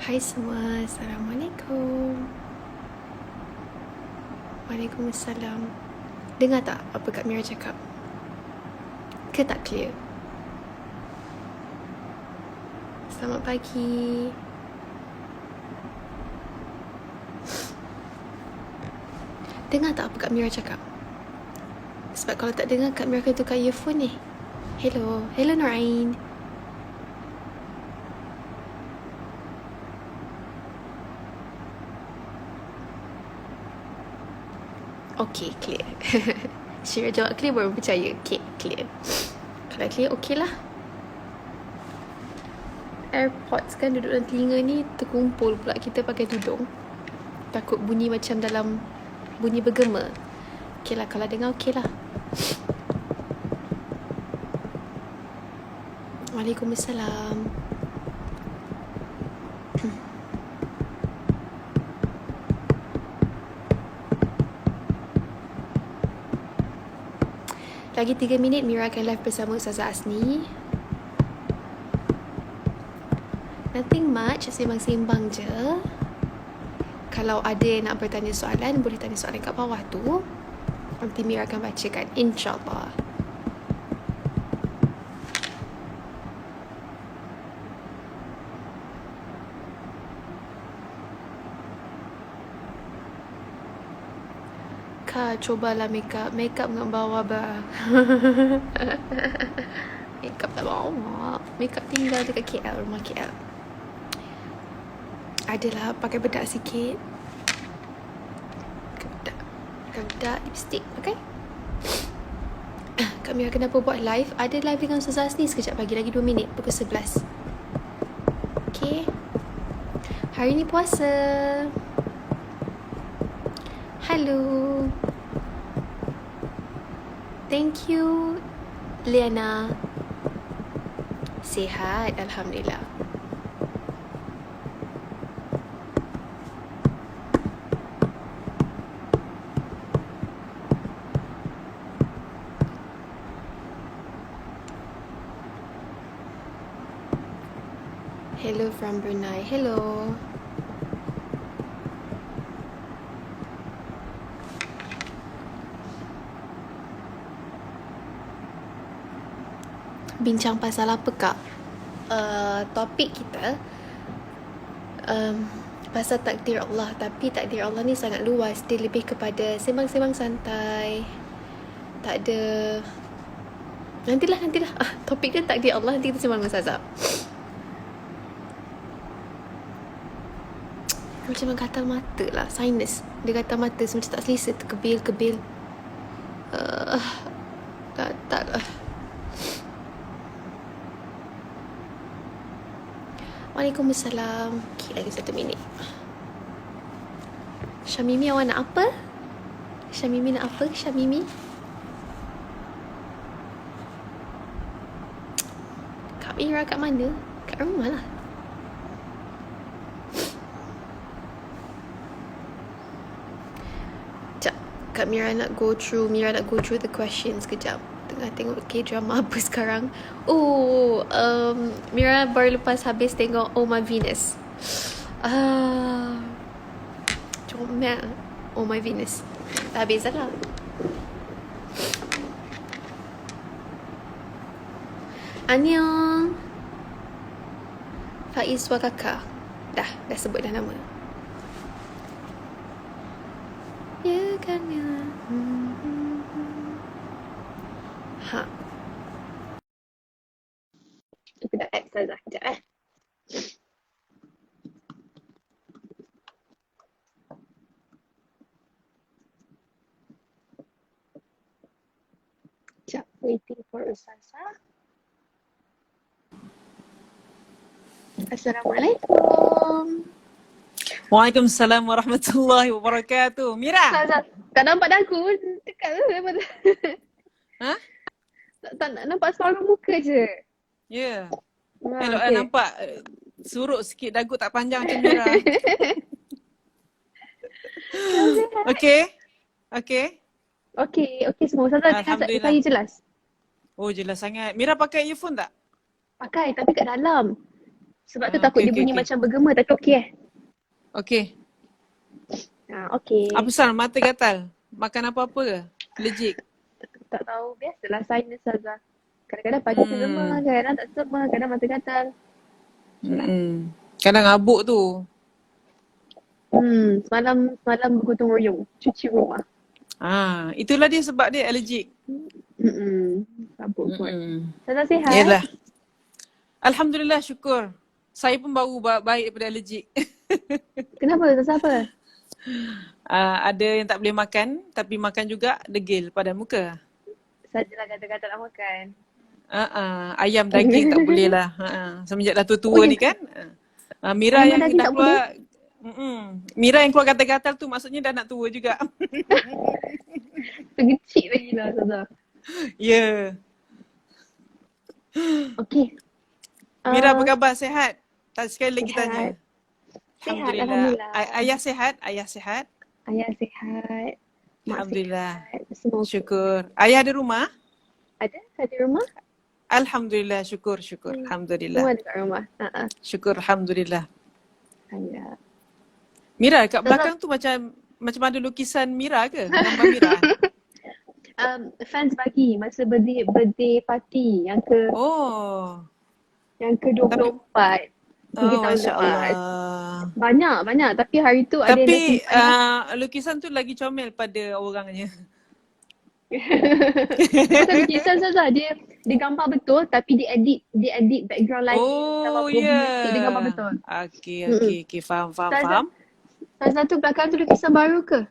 Hai semua, Assalamualaikum. Waalaikumsalam. Dengar tak apa Kak Mira cakap? Ke tak clear? Selamat pagi. Dengar tak apa Kak Mira cakap? Sebab kalau tak dengar, Kak Mira akan tukar earphone ni. Hello, hello Norain. Okay, clear. Syira jawab clear baru percaya. Okay, clear. Kalau clear, okay lah. AirPods kan duduk dalam telinga ni terkumpul pula kita pakai tudung. Takut bunyi macam dalam bunyi bergema. Okay lah, kalau dengar okay lah. Waalaikumsalam. Lagi 3 minit Mira akan live bersama Ustazah Asni. Nothing much, sembang-sembang je. Kalau ada yang nak bertanya soalan, boleh tanya soalan kat bawah tu. Nanti Mira akan bacakan, insyaAllah. Kak, cobalah makeup. Makeup dengan bawa bah. Makeup tak bawa. Makeup tinggal dekat KL, rumah KL. Adalah pakai bedak sikit. Pakai bedak, lipstick, pakai. Kak Mira kenapa buat live? Ada live dengan Ustazah Asni sekejap lagi 2 minit, pukul 11. Okay. Hari ni puasa. Hello. Thank you, Liana. Sihat, Alhamdulillah. Hello from Brunei. Hello. Bincang pasal apa Kak? Topik kita pasal takdir Allah. Tapi takdir Allah ni sangat luas. Dia lebih kepada sembang-sembang santai. Tak ada. Nantilah. Topik dia takdir Allah. Nanti kita sembang dengan Ustazah. Macam gatal mata lah. Sinus. Dia gatal mata. Macam tak selesa. Terkebil-kebil. Gatal lah. Waalaikumsalam. Okay, lagi 1 minit. Syamimi, awak nak apa? Syamimi nak apa? Syamimi? Kak Mira kat mana? Kat rumah lah. Sekejap. Kak Mira nak go through the questions kejap. Tengah tengok K-drama apa sekarang. Mira baru lepas habis tengok Oh My Venus. Comel. Oh My Venus. Dah habis dah lah. Annyeong. Faiz Wakaka. Dah sebut dah nama. Ya kan ya. Ha. Aku dah add Ustazah sekejap Sekejap, waiting for Ustazah. Assalamualaikum. Waalaikumsalam warahmatullahi wabarakatuh. Mira. Ustazah, tak nampak dah aku. Dekat tu. Ha? Tak nampak suara muka je. Ya. Yeah. Elok okay. Nampak surut sikit dagu tak panjang macam Mira. Okay semua. Ustazah dengar saya jelas. Oh jelas sangat. Mira pakai earphone tak? Pakai tapi kat dalam. Sebab tu takut Okey, dia okey, bunyi okey. macam bergema tapi okey Okey. Okey. Apa pasal mata gatal? Makan apa-apa ke? Allergic? Tak tahu, biasalah sinus Ustazah. Kadang-kadang pagi tergema, Hmm. kadang-kadang tak tergema, kadang mata gatal. Kadang ngabuk tu. Semalam bergotong royong, cuci rumah. Itulah dia sebab dia allergic. Sabuk kuat. Mm-mm. Ustazah sihat? Yalah. Alhamdulillah, syukur. Saya pun baru baik daripada allergic. Kenapa? Ustazah apa? Ada yang tak boleh makan, tapi makan juga degil pada muka. Sajalah kata-kata nak makan. Ayam daging tak boleh lah. Semenjak dah tua-tua ni kan. Mira Ayam yang daging dah tak keluar, Mira yang keluar gatal-gatal tu maksudnya dah nak tua juga. Tergecik lagi lah Ustazah. Ya. Okey. Mira apa khabar? Sehat? Tak sekali lagi Sihat. tanya. Sihat, Alhamdulillah. Alhamdulillah. Ayah sehat? Ayah sehat? Ayah sihat. Mak Alhamdulillah. sihat. Semua okey. Syukur. Ayah ada rumah? Ada? Ada rumah? Alhamdulillah. Syukur. Semua Alhamdulillah. ada kat rumah. Syukur. Alhamdulillah. Alhamdulillah. Mira, kat belakang tu macam ada lukisan Mira ke? Gambar Mira? Fans bagi masa birthday party yang ke-24. 3 tahun Masya lepas. Allah. Banyak. Tapi hari tu ada yang Tapi simpan. lukisan tu lagi comel pada orangnya. Bukan lukisan saja. Dia gambar betul tapi dia edit background lighting sama music. Dia gambar betul. Okey. Faham. Salah satu belakang tu lukisan baru ke?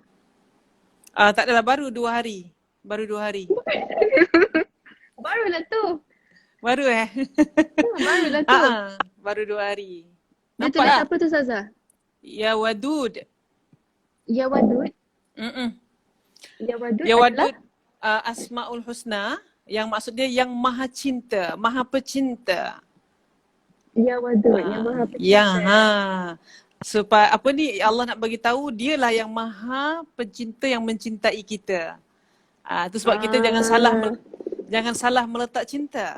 Tak adalah, baru 2 hari. Barulah tu. Baru Barulah tu. Baru 2 hari. Dia Nampak tulis lah. apa tu Saza? Ya Wadud. Ya Wadud. Ya Wadud Asmaul Husna, yang maksud dia yang maha cinta, maha pecinta. Ya Wadud, yang maha pecinta. Supaya apa ni, Allah nak bagi tahu dialah yang maha pencinta yang mencintai kita. Tu sebab kita jangan salah meletak cinta.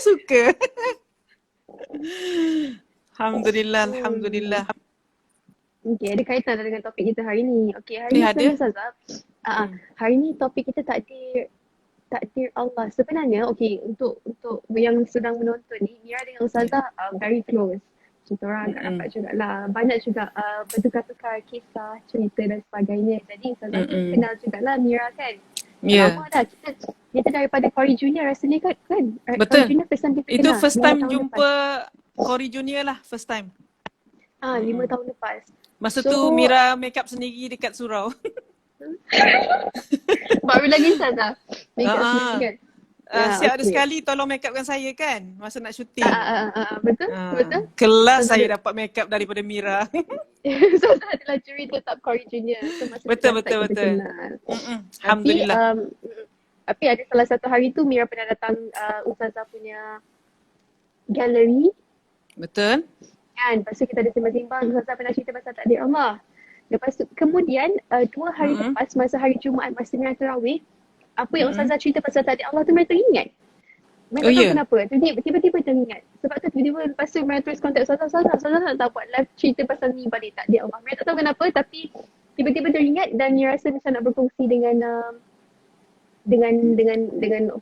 Suka. Alhamdulillah. Okey, ada kaitan dengan topik kita hari ni. Okey, hari Ni ni ada? Ustazah. Hari ni topik kita takdir Allah. Sebenarnya okey, untuk yang sedang menonton ni, Mira dengan Ustazah very close. Kita orang agak rapat jugalah. Banyak juga bertukar-tukar kisah, cerita dan sebagainya. Jadi Ustazah kenal jugalah Mira kan. Lama dah kita daripada Corey Junior rasanya kan. Betul. Corey Junior first time kita Itu kenal. first 5 time tahun jumpa Corey Junior lah, first time. 5 tahun lepas. Masa tu Mira make up sendiri dekat surau. Baru lagi Ustazah. Make up sendiri kan. Siap ada sekali tolong make upkan saya kan masa nak syuting. Betul. Kelas saya dapat make up daripada Mira. Ustazah adalah juri tetap Corey Junior. So, betul. Alhamdulillah. Tapi ada salah satu hari tu Mira pernah datang Ustazah punya galeri. Betul. Kan, lepas tu kita ada sembang-sembang, Ustazah pernah cerita pasal takdir Allah. Lepas tu, kemudian 2 hari lepas, masa hari Jumaat, masa Mira Tarawih, apa yang Ustazah cerita pasal takdir Allah tu Mira teringat. Mira tak tahu kenapa, tiba-tiba teringat. Sebab tu tiba-tiba lepas tu Mira terus kontak Ustazah nak tahu buat live cerita pasal ni balik takdir Allah. Mira tak tahu kenapa tapi tiba-tiba teringat dan Mira rasa macam nak berkongsi dengan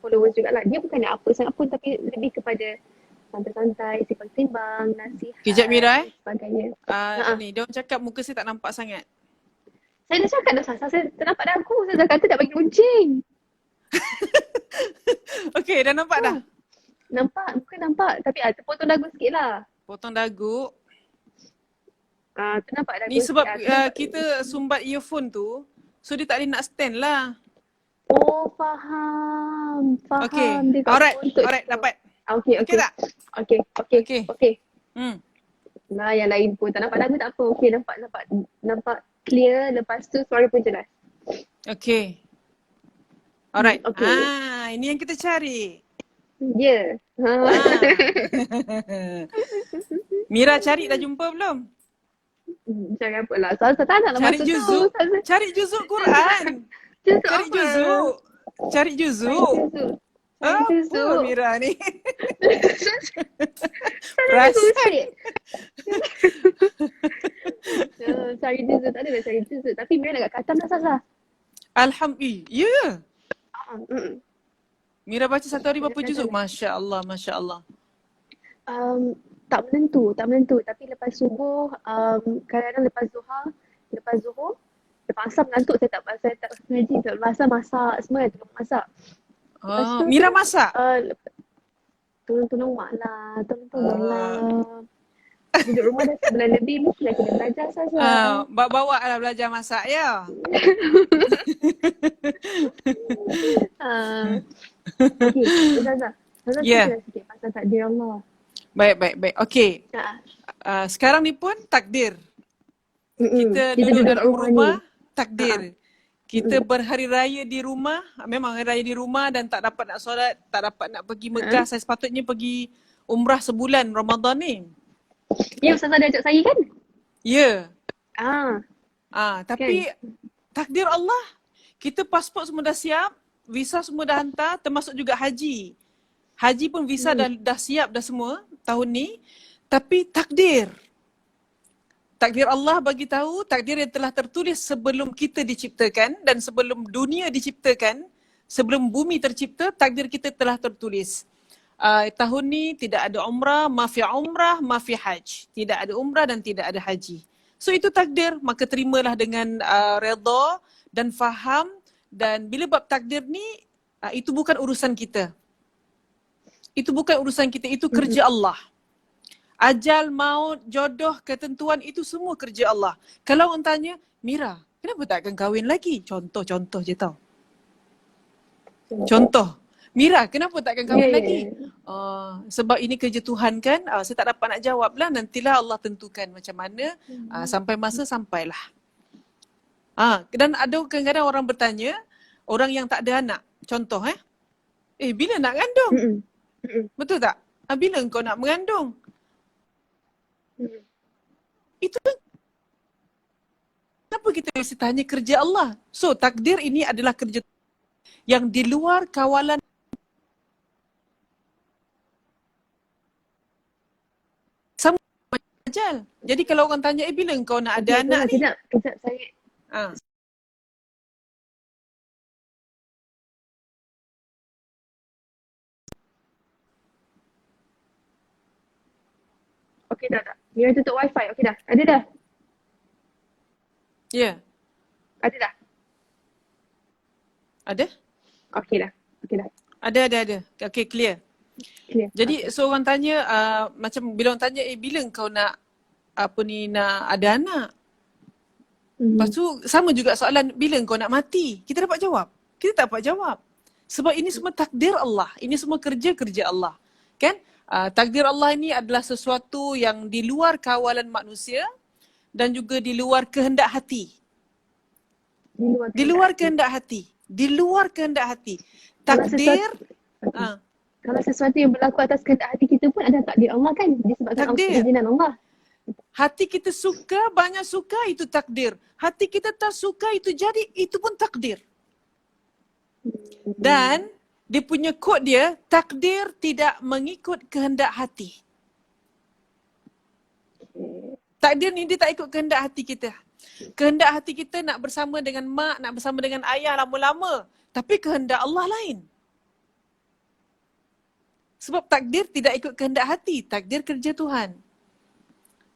followers jugalah. Dia bukan nak apa sangat pun tapi lebih kepada santai-santai, sembang-sembang, nasihat, Kejap Mira sebagainya. Ni, dia orang cakap muka saya tak nampak sangat. Saya dah cakap dah Ustazah, saya tak nampak dagu. Saya dah kata tak bagi runcing. Okey, dah nampak dah? Nampak, bukan nampak. Tapi terpotong dagu sikit lah. Potong dagu. Nampak dagu Ni sebab sikit. kita sumbat earphone tu, so dia tak boleh nak stand lah. Oh, faham. Okey, Dia kat buntut alright, tu. dapat. Okey. Okey tak? Okey. Nah, yang lain pun tak nampak dagu tak apa. Okey, nampak clear. Lepas tu suara pun jelas. Okey. Alright. Okey. Ini yang kita cari. Ya. Mira cari dah jumpa belum? Jangan apa lah. Ustazah tak nak lah Cari masa juzuk. tu. Cari juzuk Quran. Cari juzuk. Cari Cari juzuk. juzuk. Cari Apa juzuk. Mira ni? Sana juzuk Perasan. sikit. Cari juzuk. Tak adalah cari juzuk. Tapi Mira nak kat khatam dah Sasa. Alhamdulillah. Ya. Mm-mm. Mira baca satu hari Mira berapa juzuk? khatam. Masya Allah, Masya Allah. Tak menentu. Tapi lepas subuh, kadang-kadang lepas zuhur, lepas asar mengantuk saya tak ngaji. Lepas asar masak semua, tolong masak. Lepas tu, Mira masak? tolong mak lah, tolong lah. Ah. Duduk rumah dah sebulan lebih, mestilah kena belajar saja. Bawa lah belajar masak ya. Okey, Ustazah. Ustazah Ya. cerita sikit pasal takdir Allah. Baik. Okey. Sekarang ni pun takdir. Kita duduk dalam rumah, takdir. Kita berhari raya di rumah, memang hari raya di rumah dan tak dapat nak solat, tak dapat nak pergi Mekah. Saya sepatutnya pergi umrah sebulan Ramadan ni. Ya, Ustazah dah ajak saya kan? Ya. Tapi takdir Allah, kita pasport semua dah siap, visa semua dah hantar, termasuk juga haji. Haji pun visa dah siap dah semua tahun ni. Tapi takdir Allah bagi tahu, takdir yang telah tertulis sebelum kita diciptakan dan sebelum dunia diciptakan, sebelum bumi tercipta, takdir kita telah tertulis. Tahun ni tidak ada umrah, mafi haj. Tidak ada umrah dan tidak ada haji. So itu takdir, maka terimalah dengan redha dan faham. Dan bila bab takdir ni, itu bukan urusan kita. Itu bukan urusan kita, itu kerja Allah. Ajal, maut, jodoh, ketentuan itu semua kerja Allah. Kalau orang tanya, Mira, kenapa tak akan kahwin lagi? Contoh je tau. Contoh. Mira, kenapa tak akan kahwin lagi? Sebab ini kerja Tuhan kan? Saya tak dapat nak jawab lah. Nantilah Allah tentukan macam mana. Sampai masa sampailah. Dan ada kadang-kadang orang bertanya, orang yang tak ada anak. Contoh bila nak mengandung? Betul tak? Bila engkau nak mengandung? Itu kan kenapa kita mesti tanya kerja Allah? So takdir ini adalah kerja yang di luar kawalan sama ajal. Jadi kalau orang tanya, bila engkau nak ada anak ni? Kejap saya. Okey dah. Mira tutup wifi. Okey dah. Ada dah? Ya. Ada dah? Ada? Okey dah. Ada. Okey, clear. Jadi seorang tanya, macam bila orang tanya, bila engkau nak nak ada anak? Lepas tu sama juga soalan, bila engkau nak mati? Kita dapat jawab? Kita tak dapat jawab. Sebab ini semua takdir Allah. Ini semua kerja Allah. Kan? Takdir Allah ini adalah sesuatu yang di luar kawalan manusia dan juga di luar kehendak hati. Di luar kehendak hati. Takdir. Kalau sesuatu yang berlaku atas kehendak hati kita pun ada takdir Allah kan? Disebabkan keizinan Allah. Hati kita suka, banyak suka, itu takdir. Hati kita tak suka, itu jadi, itu pun takdir. Dan dia punya kod dia, takdir tidak mengikut kehendak hati. Takdir ni dia tak ikut kehendak hati kita. Kehendak hati kita nak bersama dengan mak, nak bersama dengan ayah lama-lama. Tapi kehendak Allah lain. Sebab takdir tidak ikut kehendak hati, takdir kerja Tuhan.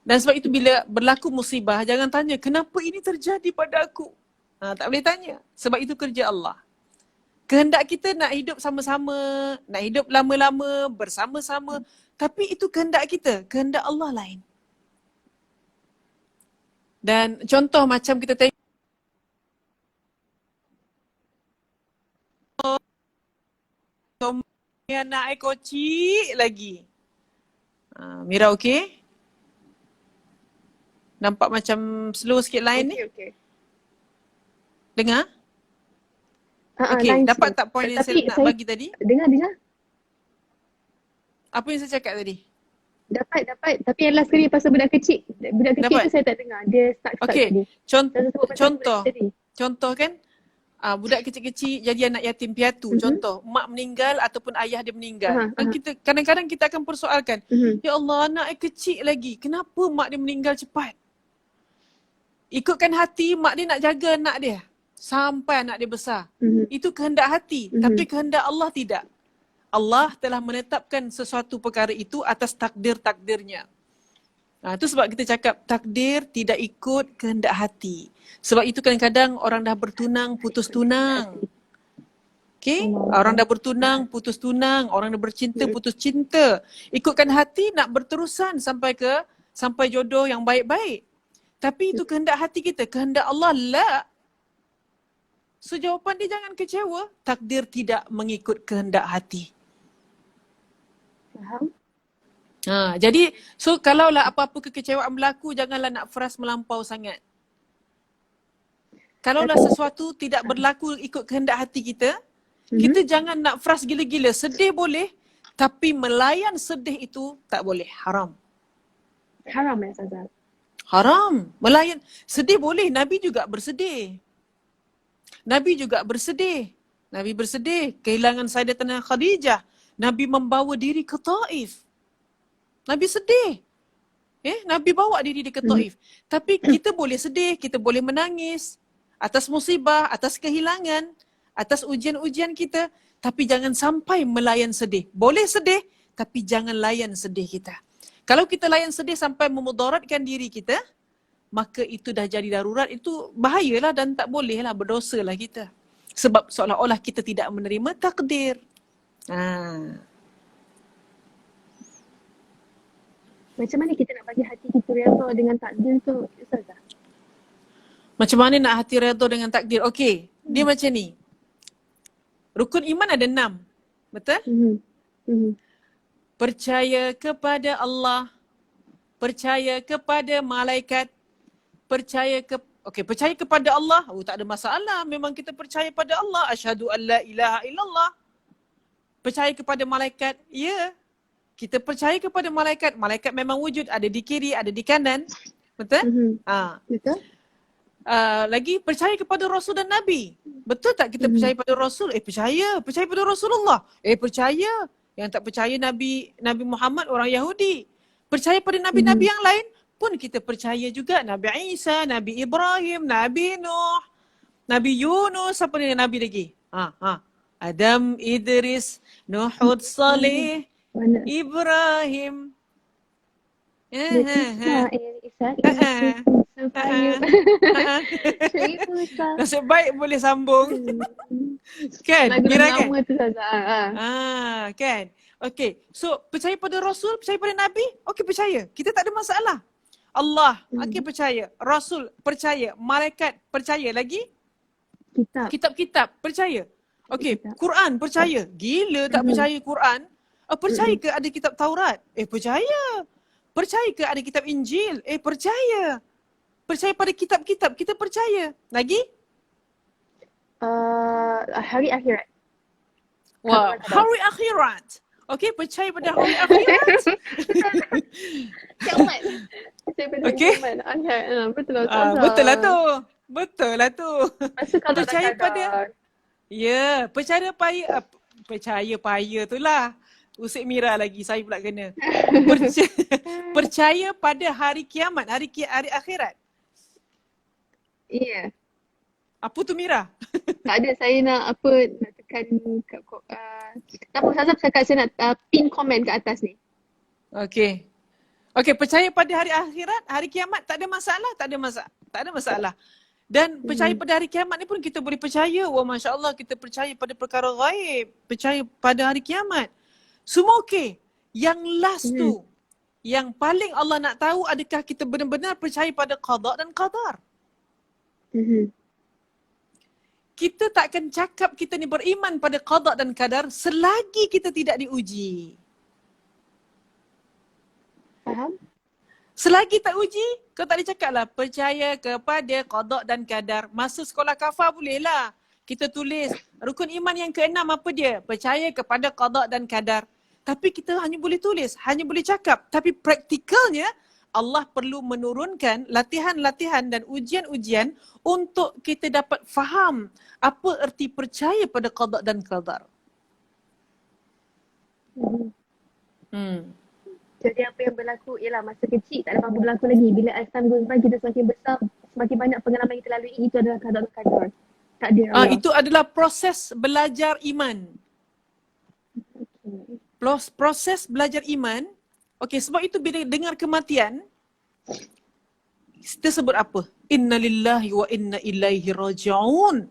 Dan sebab itu bila berlaku musibah, jangan tanya, kenapa ini terjadi pada aku? Tak boleh tanya. Sebab itu kerja Allah. Kehendak kita nak hidup sama-sama, nak hidup lama-lama, bersama-sama. Tapi itu kehendak kita, kehendak Allah lain. Dan contoh macam kita tengok, anak kecil lagi. Mira okey? Nampak macam slow sikit line ni? Okay. Dengar? Okey, dapat tak point yang saya nak bagi tadi? Dengar. Apa yang saya cakap tadi? Dapat. Tapi yang last sekali pasal budak kecil. Budak kecil tu saya tak dengar. Dia start okey, tadi. contoh kan? budak kecil-kecil jadi anak yatim piatu. Contoh, mak meninggal ataupun ayah dia meninggal. Kan kita kadang-kadang kita akan persoalkan, ya Allah, anak kecil lagi, kenapa mak dia meninggal cepat? Ikutkan hati, mak dia nak jaga anak dia sampai anak dia besar. Itu kehendak hati, tapi kehendak Allah tidak. Allah telah menetapkan sesuatu perkara itu atas takdir-takdirnya. Itu sebab kita cakap takdir tidak ikut kehendak hati. Sebab itu kadang-kadang orang dah bertunang, putus tunang. Okay? Orang dah bertunang, putus tunang. Orang dah bercinta, putus cinta. Ikutkan hati nak berterusan sampai jodoh yang baik-baik. Tapi itu kehendak hati kita. Kehendak Allah la. So jawapan dia jangan kecewa. Takdir tidak mengikut kehendak hati. Faham? Jadi so kalaulah apa-apa kekecewaan berlaku, janganlah nak frust melampau sangat. Kalaulah sesuatu tidak berlaku ikut kehendak hati kita, kita jangan nak frust gila-gila. Sedih boleh, tapi melayan sedih itu tak boleh. Haram. Haram ya Ustazah? Haram. Melayan. Sedih boleh. Nabi juga bersedih. Nabi bersedih. Kehilangan Sayyidatina Khadijah. Nabi membawa diri ke Taif. Nabi sedih. Nabi bawa diri dia ke Taif. Tapi kita boleh sedih, kita boleh menangis atas musibah, atas kehilangan, atas ujian-ujian kita. Tapi jangan sampai melayan sedih. Boleh sedih, tapi jangan layan sedih kita. Kalau kita layan sedih sampai memudaratkan diri kita, maka itu dah jadi darurat. Itu bahayalah dan tak bolehlah, berdosalah kita. Sebab seolah-olah kita tidak menerima takdir. Macam mana kita nak bagi hati kita redha dengan takdir tu, Ustazah? Macam mana nak hati redha dengan takdir? Okey, dia macam ni. Rukun iman ada 6. Betul? Percaya kepada Allah, percaya kepada malaikat, percaya kepada Allah. Tak ada masalah. Memang kita percaya pada Allah. Asyhadu an la ilaha illallah. Percaya kepada malaikat. Ya. Kita percaya kepada malaikat. Malaikat memang wujud. Ada di kiri, ada di kanan. Betul? Betul. Lagi percaya kepada Rasul dan Nabi. Betul tak kita percaya pada Rasul? Percaya. Percaya pada Rasulullah. Percaya. Yang tak percaya Nabi Muhammad orang Yahudi. Percaya pada Nabi-Nabi yang lain pun kita percaya juga. Nabi Isa, Nabi Ibrahim, Nabi Nuh, Nabi Yunus, apa ni Nabi lagi? Adam, Idris, Nuh, Hud, Saleh, Ibrahim. Nasib baik boleh sambung. Kan? Mira kan? Kan? Okey. So, percaya pada Rasul, percaya pada Nabi, okey percaya. Kita tak ada masalah. Allah, okey percaya. Rasul, percaya. Malaikat, percaya. Lagi? Kitab-kitab, percaya. Okey, Quran, percaya. Gila tak percaya Quran? Percaya ke ada kitab Taurat? Percaya. Percaya ke ada kitab Injil? Percaya. Percaya pada kitab-kitab, kita percaya. Lagi? Hari akhirat. Wah, hari akhirat. Okey, percaya pada hari akhirat. Kiamat. Okey. Betul lah. Betul lah tu. Percaya pada percaya paya tu lah. Usik Mira lagi, saya pula kena. Percaya pada hari kiamat, hari akhirat. Ya. Apa tu Mira? Tak ada, saya nak tekan tak apa Ustazah, saya nak pin komen kat atas ni. Okey, percaya pada hari akhirat, hari kiamat, tak ada masalah. Dan percaya pada hari kiamat ni pun kita boleh percaya. Wah, Masya Allah, kita percaya pada perkara ghaib, percaya pada hari kiamat. Semua okey. Yang last tu, yang paling Allah nak tahu, adakah kita benar-benar percaya pada qada dan qadar. Kita takkan cakap kita ni beriman pada qada dan qadar selagi kita tidak diuji. Faham? Selagi tak uji, kau tak boleh cakap lah percaya kepada qada dan qadar. Masa sekolah kafar boleh lah. Kita tulis rukun iman yang ke-6 apa dia? Percaya kepada qada dan qadar. Tapi kita hanya boleh tulis, hanya boleh cakap. Tapi praktikalnya Allah perlu menurunkan latihan-latihan dan ujian-ujian untuk kita dapat faham apa erti percaya pada qada dan qadar. Hmm. Jadi apa yang berlaku ialah masa kecil tak ada apa-apa berlaku lagi. Bila as time goes by, kita semakin besar, semakin banyak pengalaman yang kita lalui, itu adalah qada dan qadar. Takdir Allah. Itu adalah proses belajar iman. Proses belajar iman. Okey, sebab itu bila dengar kematian, kita sebut apa? Inna lillahi wa inna ilaihi raji'un.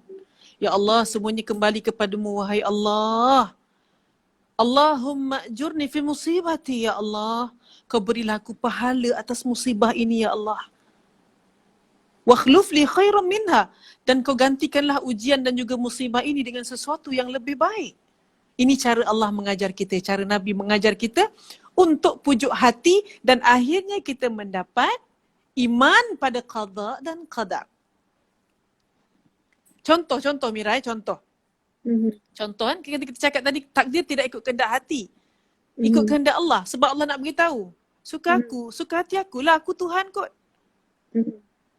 Ya Allah, semuanya kembali kepadamu, wahai Allah. Allahumma ajurni fi musibati, ya Allah. Kau berilah aku pahala atas musibah ini, ya Allah. Wakhluf li khairan minha. Dan kau gantikanlah ujian dan juga musibah ini dengan sesuatu yang lebih baik. Ini cara Allah mengajar kita, cara Nabi mengajar kita untuk pujuk hati dan akhirnya kita mendapat iman pada qada dan qadar. Contoh Mirai, contoh. Contoh kan, kita cakap tadi, takdir tidak ikut kehendak hati. Ikut kehendak Allah. Sebab Allah nak beritahu, suka aku, suka hati aku lah, aku Tuhan kot.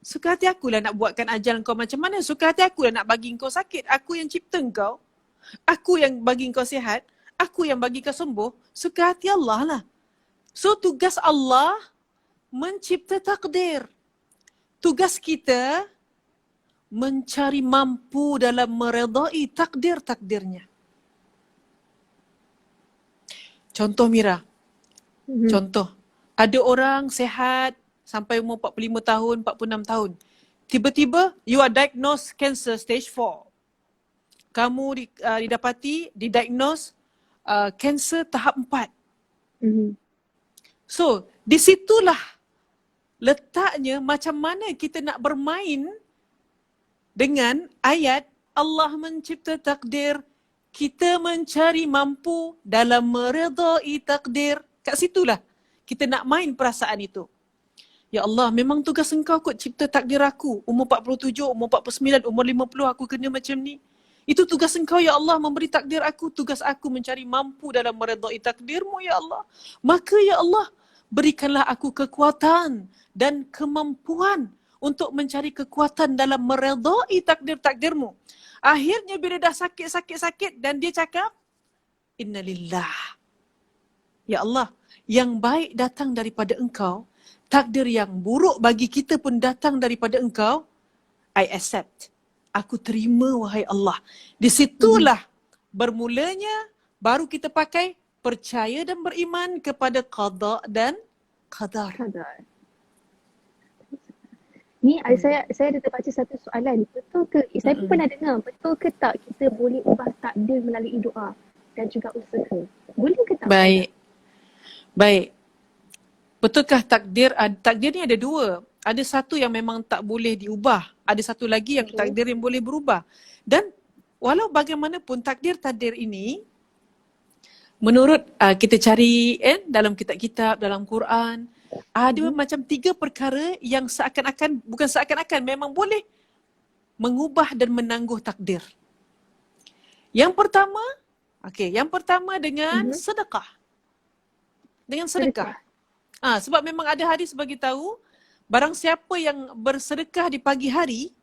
Suka hati aku lah nak buatkan ajal kau macam mana. Suka hati aku lah nak bagi kau sakit. Aku yang cipta kau. Aku yang bagi kau sihat. Aku yang bagi kau sembuh. Suka hati Allah lah. So tugas Allah mencipta takdir. Tugas kita mencari mampu dalam meredai takdir-takdirnya. Contoh Mira. Contoh. Ada orang sehat sampai umur 45 tahun, 46 tahun. Tiba-tiba you are diagnosed cancer stage 4. Kamu didiagnose cancer tahap 4. So, di situlah letaknya macam mana kita nak bermain dengan ayat Allah mencipta takdir, kita mencari mampu dalam meredai takdir. Kat situlah kita nak main perasaan itu. Ya Allah, memang tugas engkau kot cipta takdir aku. Umur 47, umur 49, umur 50 aku kena macam ni. Itu tugas engkau ya Allah memberi takdir aku. Tugas aku mencari mampu dalam meredai takdirmu ya Allah. Maka ya Allah, berikanlah aku kekuatan dan kemampuan untuk mencari kekuatan dalam meredai takdir-takdirmu. Akhirnya bila dah sakit dan dia cakap, Innalillah. Ya Allah, yang baik datang daripada engkau. Takdir yang buruk bagi kita pun datang daripada engkau. I accept. Aku terima wahai Allah. Di situlah bermulanya baru kita pakai percaya dan beriman kepada qada dan qadar. Ni saya ada terbaca satu soalan. Betul ke? Saya pun pernah dengar. Betul ke tak kita boleh ubah takdir melalui doa dan juga usaha? Boleh ke tak? Baik. Betulkah takdir ni ada dua. Ada satu yang memang tak boleh diubah. Ada satu lagi yang takdir yang boleh berubah. Dan walau bagaimanapun takdir-takdir ini, menurut kita cari dalam kitab-kitab, dalam Quran, ada macam 3 perkara yang bukan seakan-akan, memang boleh mengubah dan menangguh takdir. Yang pertama dengan sedekah. Dengan sedekah. Sebab memang ada hadis bagi tahu, barang siapa yang bersedekah di pagi hari,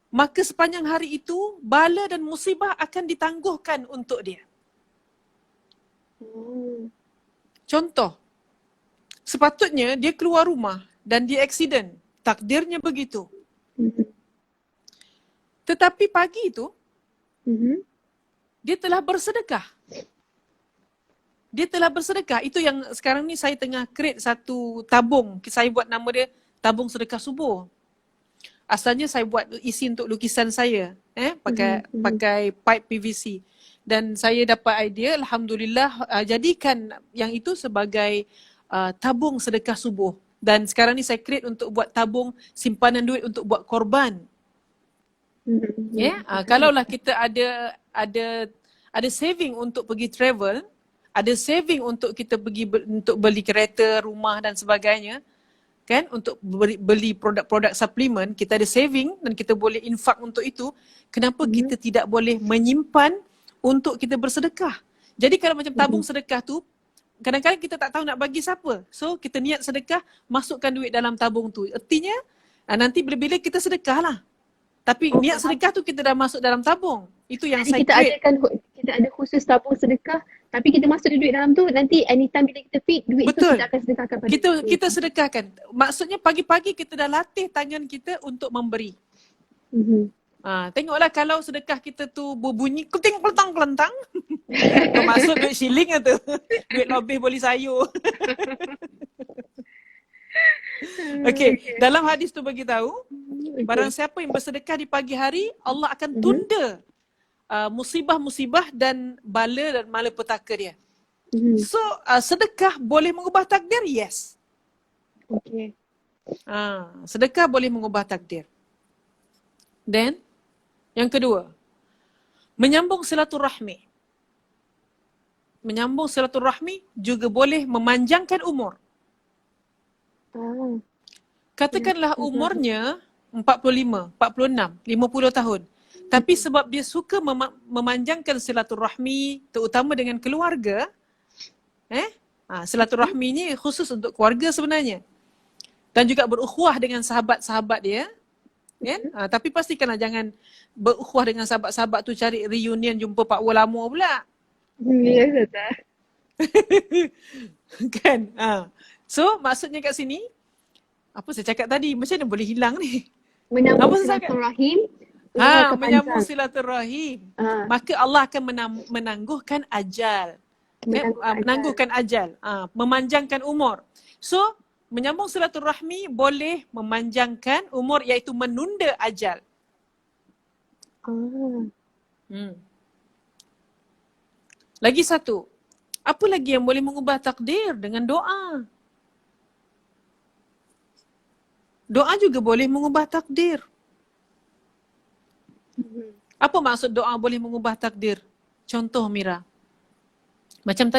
maka sepanjang hari itu bala dan musibah akan ditangguhkan untuk dia. Contoh, sepatutnya dia keluar rumah dan dia aksiden. Takdirnya begitu. Tetapi pagi itu, dia telah bersedekah. Itu yang sekarang ni saya tengah create satu tabung. Saya buat nama dia tabung sedekah subuh. Asalnya saya buat isi untuk lukisan saya. Pakai pipe PVC. Dan saya dapat idea, Alhamdulillah, jadikan yang itu sebagai tabung sedekah subuh. Dan sekarang ni saya create untuk buat tabung simpanan duit untuk buat korban. Kalaulah kita ada saving untuk pergi travel, ada saving untuk kita pergi untuk beli kereta, rumah dan sebagainya, kan, untuk beli produk-produk suplemen, kita ada saving dan kita boleh infak untuk itu. Kenapa kita tidak boleh menyimpan untuk kita bersedekah? Jadi kalau macam tabung sedekah tu, kadang-kadang kita tak tahu nak bagi siapa. So kita niat sedekah, masukkan duit dalam tabung tu. Artinya nanti bila-bila kita sedekah lah. Tapi niat sedekah tu kita dah masuk dalam tabung. Itu yang Jadi sacred. kita ada khusus tabung sedekah, tapi kita masuk duit dalam tu, nanti anytime bila kita fit, duit itu Betul. kita akan sedekahkan pada Kita sedekahkan. Maksudnya pagi-pagi kita dah latih tangan kita untuk memberi. Tengoklah kalau sedekah kita tu berbunyi keting kelentang-kelentang, bermaksud duit shilling tu. Duit lebih boleh sayur. Okey, dalam hadis tu bagi tahu, barang siapa yang bersedekah di pagi hari, Allah akan tunda musibah-musibah dan bala dan malapetaka dia. So, sedekah boleh mengubah takdir? Yes. Okay. Sedekah boleh mengubah takdir. Then, yang kedua, menyambung silaturahmi. Menyambung silaturahmi juga boleh memanjangkan umur. Katakanlah umurnya 45, 46, 50 tahun. Tapi sebab dia suka memanjangkan silaturahmi, terutama dengan keluarga, silaturahmi ni khusus untuk keluarga sebenarnya. Dan juga berukhuwah dengan sahabat-sahabat dia. Tapi pastikanlah jangan berukhuwah dengan sahabat-sahabat tu cari reunion jumpa Pak Wu lama pula. Ya, betul. Kan? So maksudnya kat sini, apa saya cakap tadi? Macam mana boleh hilang ni? Menyambung silaturahim. Menyambung silaturahim. Maka Allah akan menangguhkan ajal. Menangguhkan ajal. Memanjangkan umur. So, menyambung silaturahmi boleh memanjangkan umur, iaitu menunda ajal. Lagi satu. Apa lagi yang boleh mengubah takdir? Dengan doa. Doa juga boleh mengubah takdir. Apa maksud doa boleh mengubah takdir? Contoh Mira. Macam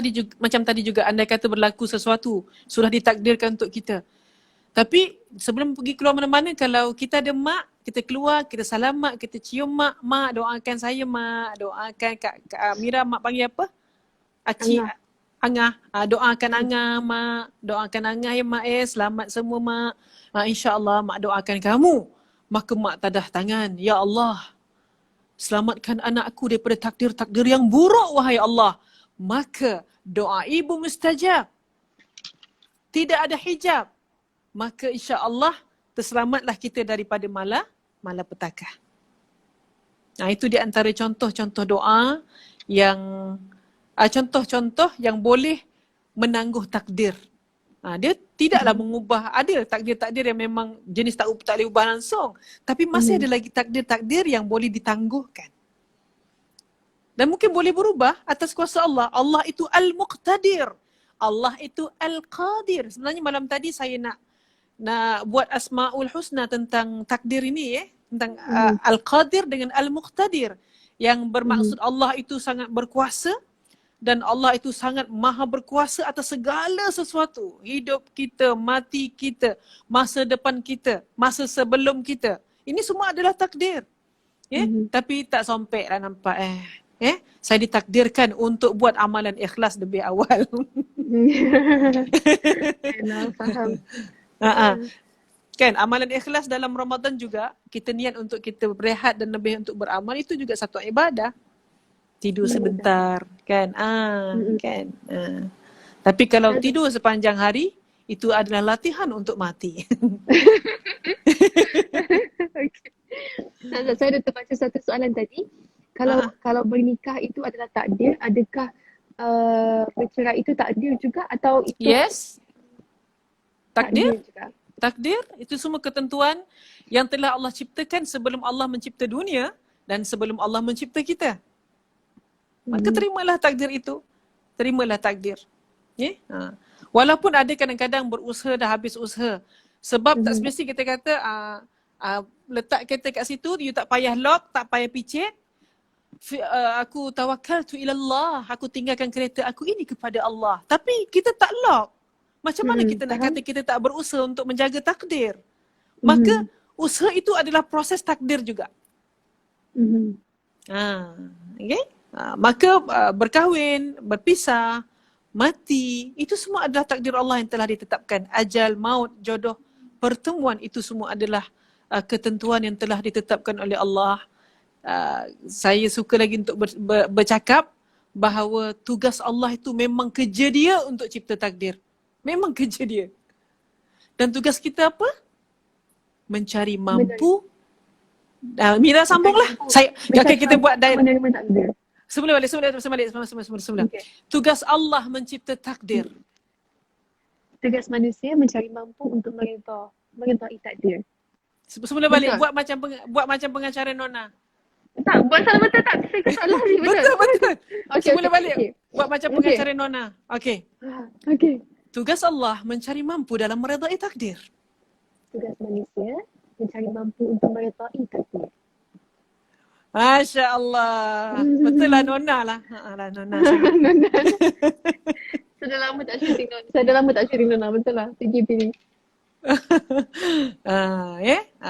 tadi juga andai kata berlaku sesuatu sudah ditakdirkan untuk kita. Tapi sebelum pergi keluar mana-mana, kalau kita ada mak, kita keluar, kita salam mak, kita cium mak, mak doakan saya mak, doakan Kak Mira, mak panggil apa? Acik Angah. Doakan Angah mak, doakan Angah ya mak, selamat semua mak. InsyaAllah mak doakan kamu. Maka mak tadah tangan, ya Allah, selamatkan anakku daripada takdir-takdir yang buruk wahai Allah. Maka doa ibu mustajab. Tidak ada hijab. Maka insya-Allah terselamatlah kita daripada malapetaka. Itu di antara contoh-contoh doa yang contoh-contoh yang boleh menangguh takdir. Dia tidaklah mengubah, ada takdir-takdir yang memang jenis tak boleh ubah langsung. Tapi masih ada lagi takdir-takdir yang boleh ditangguhkan. Dan mungkin boleh berubah atas kuasa Allah. Allah itu Al-Muqtadir. Allah itu Al-Qadir. Sebenarnya malam tadi saya nak buat Asma'ul Husna tentang takdir ini, tentang Al-Qadir dengan Al-Muqtadir. Yang bermaksud Allah itu sangat berkuasa dan Allah itu sangat maha berkuasa atas segala sesuatu. Hidup kita, mati kita, masa depan kita, masa sebelum kita. Ini semua adalah takdir. Tapi tak sompek lah nampak saya ditakdirkan untuk buat amalan ikhlas lebih awal. Faham. Kan amalan ikhlas dalam Ramadan juga, kita niat untuk kita berehat dan lebih untuk beramal, itu juga satu ibadah. Tidur sebentar, kan? Kan? Tapi kalau tidur sepanjang hari, itu adalah latihan untuk mati. Okay. Saya ada terbaca satu soalan tadi. Kalau bernikah itu adalah takdir, adakah bercerai itu takdir juga atau itu? Yes. Takdir juga. Takdir itu semua ketentuan yang telah Allah ciptakan sebelum Allah mencipta dunia dan sebelum Allah mencipta kita. Maka terimalah takdir itu. Terimalah takdir. Walaupun ada kadang-kadang berusaha dah habis usaha. Sebab tak semestinya kita kata letak kereta kat situ, you tak payah lock, tak payah picit. Aku tawakkaltu ilallah, aku tinggalkan kereta aku ini kepada Allah. Tapi kita tak lock. Macam mana kita nak kata kita tak berusaha untuk menjaga takdir? Maka usaha itu adalah proses takdir juga. Okay? Maka berkahwin, berpisah, mati. Itu semua adalah takdir Allah yang telah ditetapkan. Ajal, maut, jodoh, pertemuan, itu semua adalah ketentuan yang telah ditetapkan oleh Allah. Saya suka lagi untuk bercakap bahawa tugas Allah itu memang kerja dia untuk cipta takdir. Memang kerja dia. Dan tugas kita apa? Mencari mampu. Mira sambunglah. Kita buat menerima takdir. Sebelum balik. Okay. Tugas Allah mencipta takdir. Tugas manusia mencari mampu untuk meredai takdir. Sebelum balik, buat macam pengacara Nona. Tak, buat salah betul tak? Saya kata salah ni, betul. Betul. Okay, Sebelum balik, buat macam Okay. pengacara Nona. Okey. Okay. Tugas Allah mencari mampu dalam meredai takdir. Tugas manusia mencari mampu untuk meredai takdir. Masya Allah. Betul lah Nona lah. Lah Nona. Sudah lama tak syuting Nona. Betul lah. PGP ni.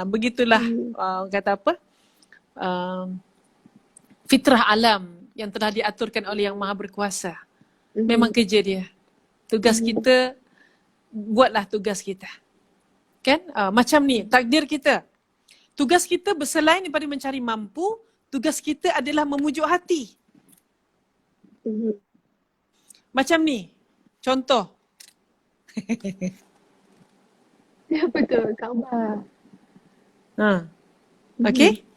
Begitulah orang kata apa? Fitrah alam yang telah diaturkan oleh Yang Maha Berkuasa. Memang kerja dia. Tugas kita, buatlah tugas kita. Kan? Macam ni, takdir kita. Tugas kita berselain daripada mencari mampu, tugas kita adalah memujuk hati. Macam ni, contoh. Ya betul, Kaabah. Okey?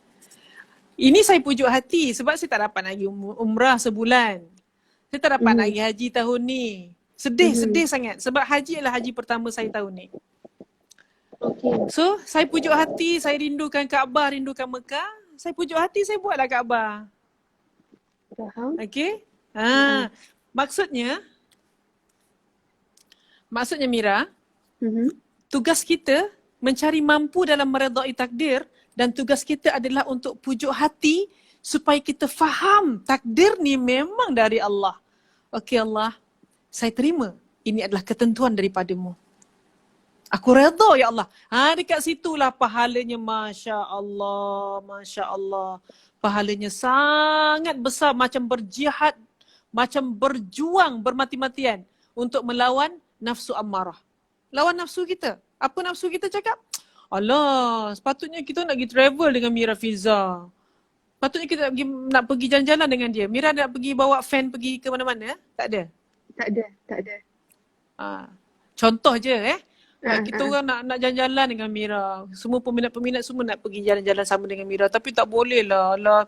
Ini saya pujuk hati sebab saya tak dapat lagi umrah sebulan. Saya tak dapat lagi haji tahun ni. Sedih sangat sebab haji adalah haji pertama saya tahun ni. Okay. So, saya pujuk hati, saya rindukan Kaabah, rindukan Mekah. Saya pujuk hati, saya buatlah Kaabah. Faham? Okey? Maksudnya Mira, tugas kita mencari mampu dalam meredai takdir dan tugas kita adalah untuk pujuk hati supaya kita faham takdir ni memang dari Allah. Okey Allah, saya terima. Ini adalah ketentuan daripadamu. Aku redha ya Allah. Dekat situlah pahalanya Masya Allah. Pahalanya sangat besar, macam berjihad, macam berjuang bermati-matian untuk melawan nafsu ammarah. Lawan nafsu kita. Apa nafsu kita cakap? Alah, sepatutnya kita nak pergi travel dengan Mira Fiza. Patutnya kita nak pergi jalan-jalan dengan dia. Mira nak pergi bawa fan pergi ke mana-mana? Tak ada? Tak ada. Contoh je kita orang nak jalan-jalan dengan Mira. Semua peminat-peminat semua nak pergi jalan-jalan sama dengan Mira. Tapi tak boleh lah. Alah,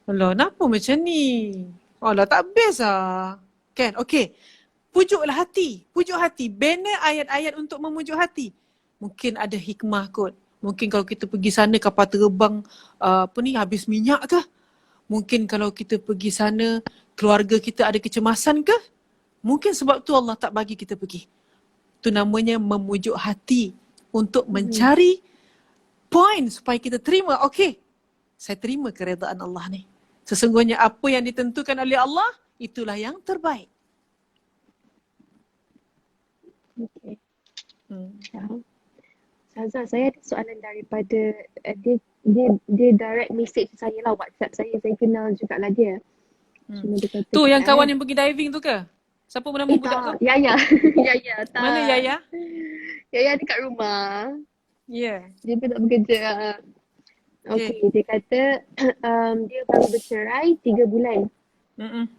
kenapa macam ni? Alah, tak best lah. Kan? Okey. Pujuklah hati. Pujuk hati. Bina ayat-ayat untuk memujuk hati. Mungkin ada hikmah kot. Mungkin kalau kita pergi sana kapal terbang habis minyak ke? Mungkin kalau kita pergi sana keluarga kita ada kecemasan ke? Mungkin sebab tu Allah tak bagi kita pergi. Itu namanya memujuk hati untuk mencari point supaya kita terima. Okey, saya terima keredaan Allah ni. Sesungguhnya apa yang ditentukan oleh Allah, itulah yang terbaik. Okey. Saza, saya ada soalan daripada dia direct message saya lah, WhatsApp saya kenal jugalah dia. Cuma dia kata, Tu yang kawan yang pergi diving tu ke? Siapa nama budak tu? Yaya. Yaya, tak. Mana Yaya? Yaya dekat rumah. Ya. Dia pun tak bekerja. Okey, dia kata dia baru bercerai 3 bulan.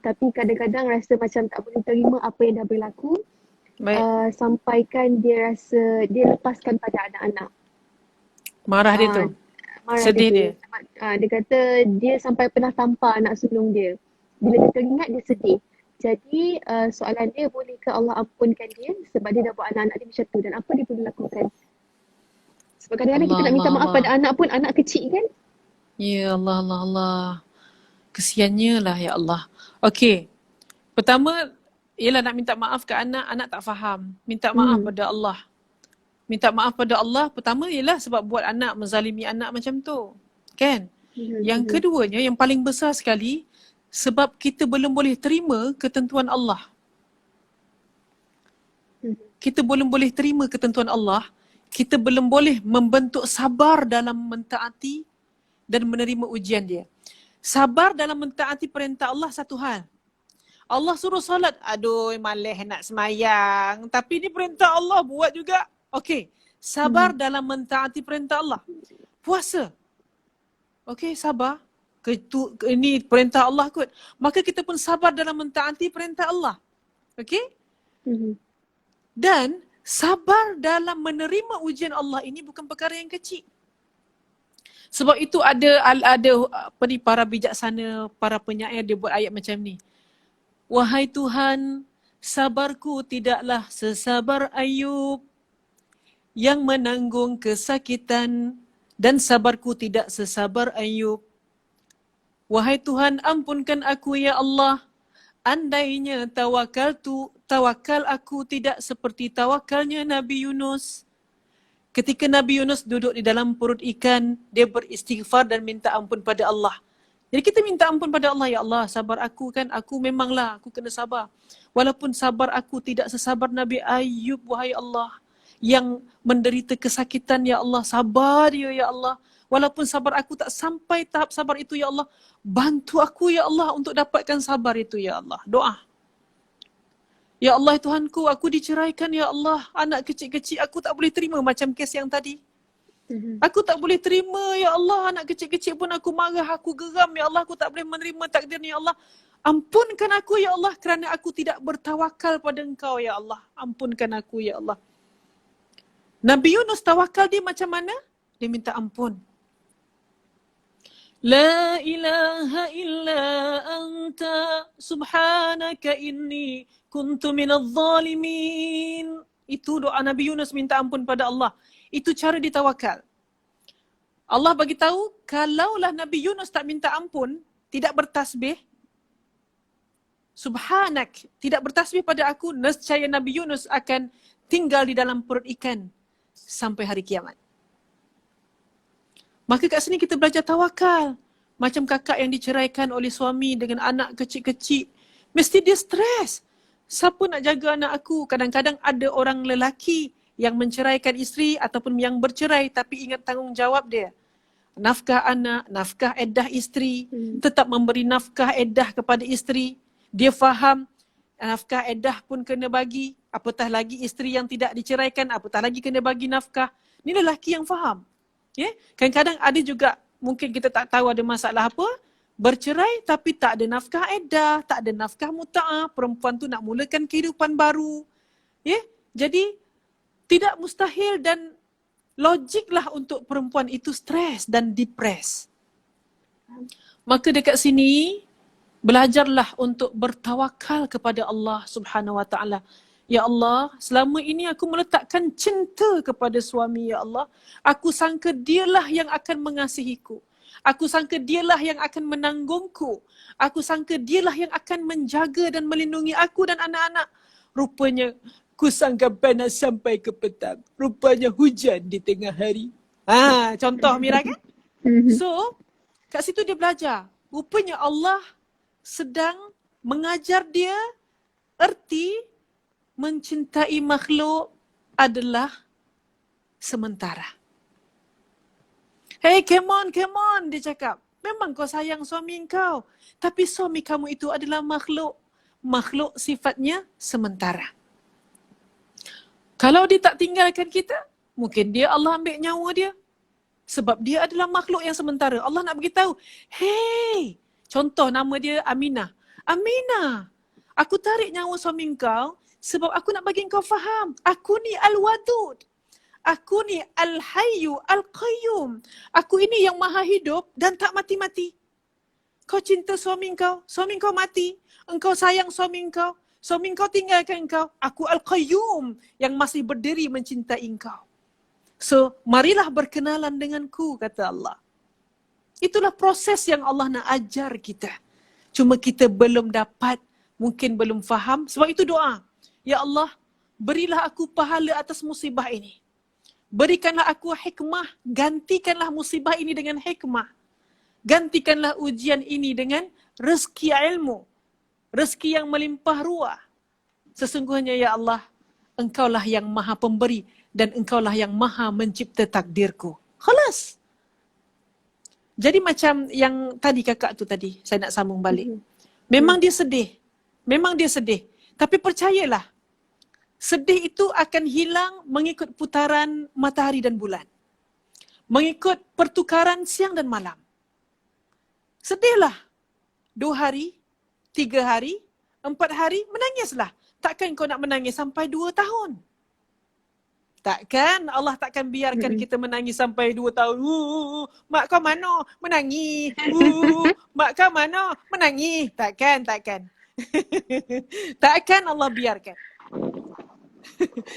Tapi kadang-kadang rasa macam tak boleh terima apa yang dah berlaku. Sampaikan dia rasa dia lepaskan pada anak-anak. Marah dia tu? Sedih dia? Dia kata dia sampai pernah tampar anak sulung dia. Bila dia teringat dia sedih. Jadi soalan dia, boleh ke Allah ampunkan dia sebab dia dah buat anak-anak dia macam tu, dan apa dia perlu lakukan? Sebab kadang-kadang kita nak minta maaf pada anak pun, anak kecil kan? Ya Allah. Kesiannya lah ya Allah. Okey. Pertama, ialah nak minta maaf ke anak, anak tak faham. Minta maaf pada Allah. Minta maaf pada Allah pertama ialah sebab buat anak, menzalimi anak macam tu. Kan? Yang keduanya, yang paling besar sekali, sebab kita belum boleh terima ketentuan Allah. Kita belum boleh terima ketentuan Allah. Kita belum boleh membentuk sabar dalam mentaati dan menerima ujian dia. Sabar dalam mentaati perintah Allah satu hal. Allah suruh solat, aduh malah nak semayang. Tapi ni perintah Allah, buat juga. Okey, sabar dalam mentaati perintah Allah. Puasa. Okey, sabar. Ini perintah Allah kot. Maka kita pun sabar dalam mentaati perintah Allah. Okey? Dan sabar dalam menerima ujian Allah ini bukan perkara yang kecil. Sebab itu ada para bijaksana, para penyair dia buat ayat macam ni. Wahai Tuhan, sabarku tidaklah sesabar Ayub yang menanggung kesakitan, dan sabarku tidak sesabar Ayub. Wahai Tuhan, ampunkan aku ya Allah. Andainya tawakal aku tidak seperti tawakalnya Nabi Yunus. Ketika Nabi Yunus duduk di dalam perut ikan, dia beristighfar dan minta ampun pada Allah. Jadi kita minta ampun pada Allah, ya Allah, sabar aku kan, aku memanglah, aku kena sabar. Walaupun sabar aku tidak sesabar Nabi Ayub, wahai Allah, yang menderita kesakitan, ya Allah, sabar dia, ya Allah. Walaupun sabar aku tak sampai tahap sabar itu, ya Allah, bantu aku, ya Allah, untuk dapatkan sabar itu, ya Allah. Doa. Ya Allah Tuhanku, aku diceraikan, ya Allah, anak kecil-kecil, aku tak boleh terima macam kes yang tadi. Aku tak boleh terima, ya Allah, anak kecil-kecil pun aku marah, aku geram, ya Allah, aku tak boleh menerima takdirnya, ya Allah. Ampunkan aku, ya Allah, kerana aku tidak bertawakal pada Engkau, ya Allah. Ampunkan aku, ya Allah. Nabi Yunus tawakal dia macam mana? Dia minta ampun. La ilaha illa anta subhanaka inni kuntu minadh zalimin. Itu doa Nabi Yunus minta ampun pada Allah. Itu cara ditawakal. Allah bagi tahu kalaulah Nabi Yunus tak minta ampun, tidak bertasbih, subhanak, tidak bertasbih pada aku, nescaya Nabi Yunus akan tinggal di dalam perut ikan sampai hari kiamat. Maka kat sini kita belajar tawakal. Macam kakak yang diceraikan oleh suami dengan anak kecil-kecil, mesti dia stres. Siapa nak jaga anak aku? Kadang-kadang ada orang lelaki yang menceraikan isteri ataupun yang bercerai tapi ingat tanggungjawab dia. Nafkah anak, nafkah iddah isteri, tetap memberi nafkah iddah kepada isteri. Dia faham nafkah iddah pun kena bagi, apatah lagi isteri yang tidak diceraikan, apatah lagi kena bagi nafkah. Ini lelaki yang faham. Ya, kadang-kadang ada juga mungkin kita tak tahu ada masalah apa, bercerai tapi tak ada nafkah iddah, tak ada nafkah muta'ah, perempuan tu nak mulakan kehidupan baru. Ya, jadi tidak mustahil dan logiklah untuk perempuan itu stres dan depres. Maka dekat sini belajarlah untuk bertawakal kepada Allah Subhanahu Wa Taala. Ya Allah, selama ini aku meletakkan cinta kepada suami, ya Allah. Aku sangka dialah yang akan mengasihiku. Aku sangka dialah yang akan menanggungku. Aku sangka dialah yang akan menjaga dan melindungi aku dan anak-anak. Rupanya ku sangka panas sampai ke petang. Rupanya hujan di tengah hari. Contoh Mira kan? So, kat situ dia belajar. Rupanya Allah sedang mengajar dia erti mencintai makhluk adalah sementara. Hey, come on, dia cakap. Memang kau sayang suami kau. Tapi suami kamu itu adalah makhluk. Makhluk sifatnya sementara. Kalau dia tak tinggalkan kita, mungkin dia Allah ambil nyawa dia. Sebab dia adalah makhluk yang sementara. Allah nak beritahu, hey, contoh nama dia Aminah. Aminah, aku tarik nyawa suami kau sebab aku nak bagi kau faham. Aku ni Al-Wadud. Aku ni Al-Hayyu Al-Qayyum. Aku ini yang maha hidup dan tak mati-mati. Kau cinta suami kau mati. Engkau sayang suami kau tinggalkan engkau. Aku Al-Qayyum yang masih berdiri mencintai engkau. So, marilah berkenalan denganku, kata Allah. Itulah proses yang Allah nak ajar kita. Cuma kita belum dapat, mungkin belum faham. Sebab itu doa. Ya Allah, berilah aku pahala atas musibah ini. Berikanlah aku hikmah, gantikanlah musibah ini dengan hikmah. Gantikanlah ujian ini dengan rezeki ilmu. Rezeki yang melimpah ruah. Sesungguhnya ya Allah, engkaulah yang maha pemberi dan engkaulah yang maha mencipta takdirku. Khalas. Jadi macam yang tadi kakak tu tadi, saya nak sambung balik. Memang dia sedih. Memang dia sedih. Tapi percayalah, sedih itu akan hilang mengikut putaran matahari dan bulan. Mengikut pertukaran siang dan malam. Sedihlah. 2 hari, 3 hari, 4 hari, menangislah. Takkan kau nak menangis sampai 2 tahun? Takkan Allah takkan biarkan kita menangis sampai 2 tahun. Mak kau mana? Menangis. Mak kau mana? Menangis. Takkan. Takkan Allah biarkan.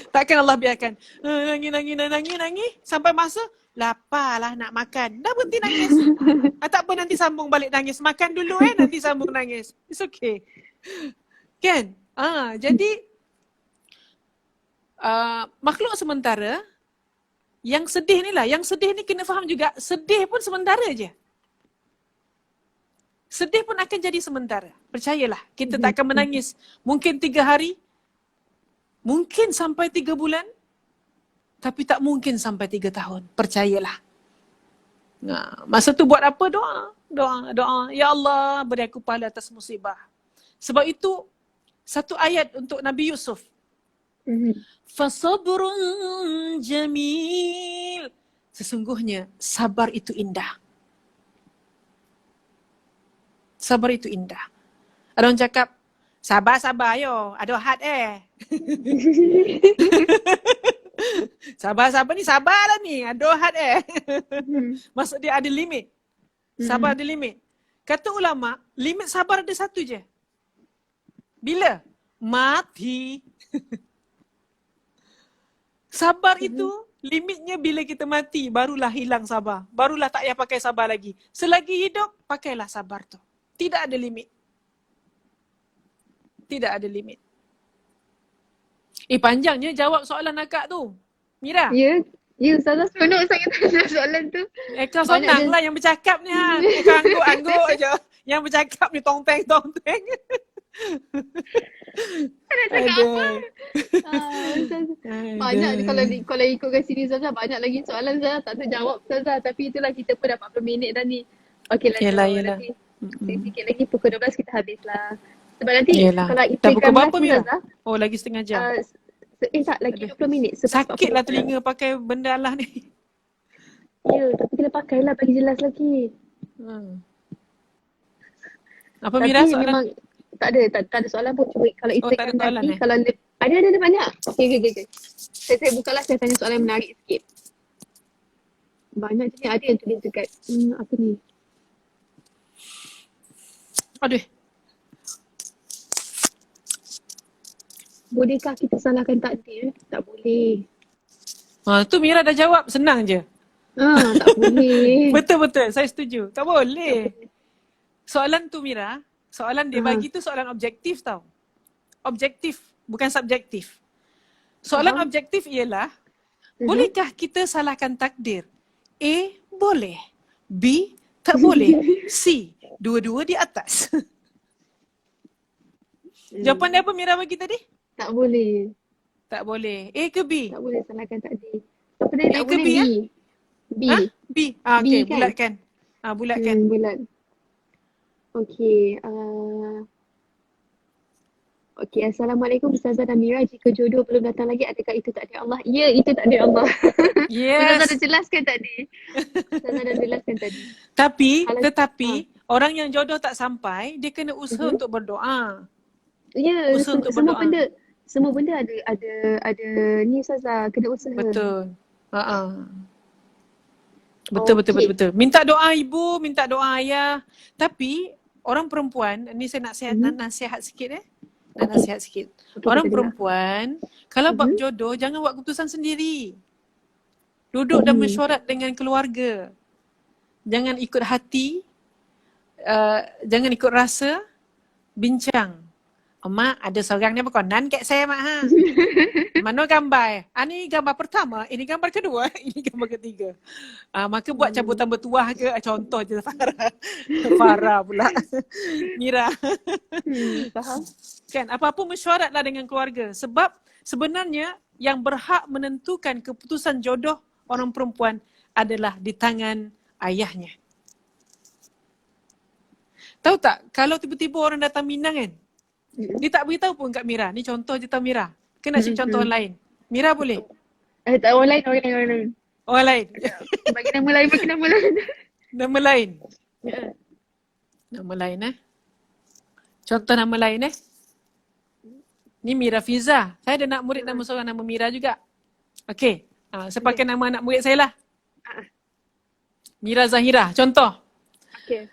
Takkan Allah biarkan. Nangis. Sampai masa, laparlah nak makan. Dah berhenti nangis. Tak apa, nanti sambung balik nangis. Makan dulu nanti sambung nangis. It's okay. Kan? Jadi, makhluk sementara yang sedih ni lah. Yang sedih ni kena faham juga, sedih pun sementara je. Sedih pun akan jadi sementara. Percayalah, kita tak akan menangis. Mungkin 3 hari, mungkin sampai 3 bulan, tapi tak mungkin sampai 3 tahun. Percayalah. Masa tu buat apa? Doa. Ya Allah, beri aku pahala atas musibah. Sebab itu, satu ayat untuk Nabi Yusuf. Fasabrun jamil. Sesungguhnya sabar itu indah. Sabar itu indah. Ada orang cakap, sabar yo, ada had Sabar ni, sabar lah ni, ada had Maksud dia ada limit. Sabar ada limit. Kata ulama, limit sabar ada satu je. Bila? Mati. Sabar itu limitnya bila kita mati, barulah hilang sabar. Barulah tak payah pakai sabar lagi. Selagi hidup, pakailah sabar tu. Tidak ada limit. Tidak ada limit. Panjangnya jawab soalan akak tu. Mira. Ya, Ustazah seronok sangat tanya soalan tu. Kau senang lah yang bercakap ni Kau angguk je. Yang bercakap ni tong-teng. Nak cakap apa? Banyak ni kalau ikutkan sini Ustazah, banyak lagi soalan Ustazah tak terjawab Ustazah. Tapi itulah, kita pun dah 40 minit dah ni. Okey lah. Yalah. Sikit lagi pukul 12 kita habislah. Sebab nanti kalau Dah ikutkan pukul berapa, Mira? Ustazah, Oh, lagi setengah jam. tak, lagi 20 minit. Sakit lah telinga pakai benda Allah ni. Ya, tapi kena pakailah bagi jelas lagi. Apa, Tapi Mira, soalan? memang tak ada soalan pun. Cuba kalau tak ada ikutkan soalan, nanti, kalau ada banyak. Okey. Saya bukalah, saya tanya soalan yang menarik sikit. Banyak je ni, ada yang tulis dekat apa ni? Aduh. Bolehkah kita salahkan takdir? Tak boleh. Tu Mira dah jawab, senang je. Tak boleh. Betul, saya setuju. Tak boleh. Soalan tu Mira, soalan dia bagi tu soalan objektif tau. Objektif, bukan subjektif. Soalan objektif ialah, bolehkah kita salahkan takdir? A, boleh. B, tak boleh. C, dua-dua di atas. Jawapan dia apa Mira bagi tadi? Tak boleh. Tak boleh. A ke B? Tak boleh salahkan takdir. Apa tadi? A Tak ke boleh. B, B. B. Okey, B kan? bulatkan. Bulatkan. Bulat. Okey. Okey, Assalamualaikum Ustazah dan Mira. Jika jodoh belum datang lagi, adakah itu takdir Allah? Ya, itu takdir Allah. Yes. Ustazah dah jelaskan tadi. Tetapi orang yang jodoh tak sampai, dia kena usaha untuk berdoa. Ya, Usaha untuk berdoa. semua benda ada ni Ustazah, kena usaha. Betul. Betul. Minta doa ibu, minta doa ayah. Tapi orang perempuan, ni saya nak nasihat sikit Nak nasihat sikit. Orang perempuan, kalau bab jodoh, jangan buat keputusan sendiri. Duduk dan mesyuarat dengan keluarga. Jangan ikut hati, jangan ikut rasa, bincang. Mak, ada seorang ni berkonan kat saya mak Mana gambar? Ni gambar pertama, ini gambar kedua, ini gambar ketiga. Maka buat cabutan bertuah ke, contoh je Farah pula. Mira. Faham? Kan, apa-apa mesyuaratlah dengan keluarga. Sebab sebenarnya yang berhak menentukan keputusan jodoh orang perempuan adalah di tangan ayahnya. Tahu tak, kalau tiba-tiba orang datang minang kan, Dia tak beritahu pun kat Mira. Ni contoh je tau Mira. Ke nak cari contoh lain? Mira boleh? Tak, orang lain. Orang lain. Bagi nama lain, bagi nama lain. Nama lain. Ya. Nama lain Contoh nama lain Ni Mira Fiza. Saya ada nak murid nama seorang nama Mira juga. Okey. Saya pakai nama anak murid saya lah. Mira Zahira. Contoh. Okey.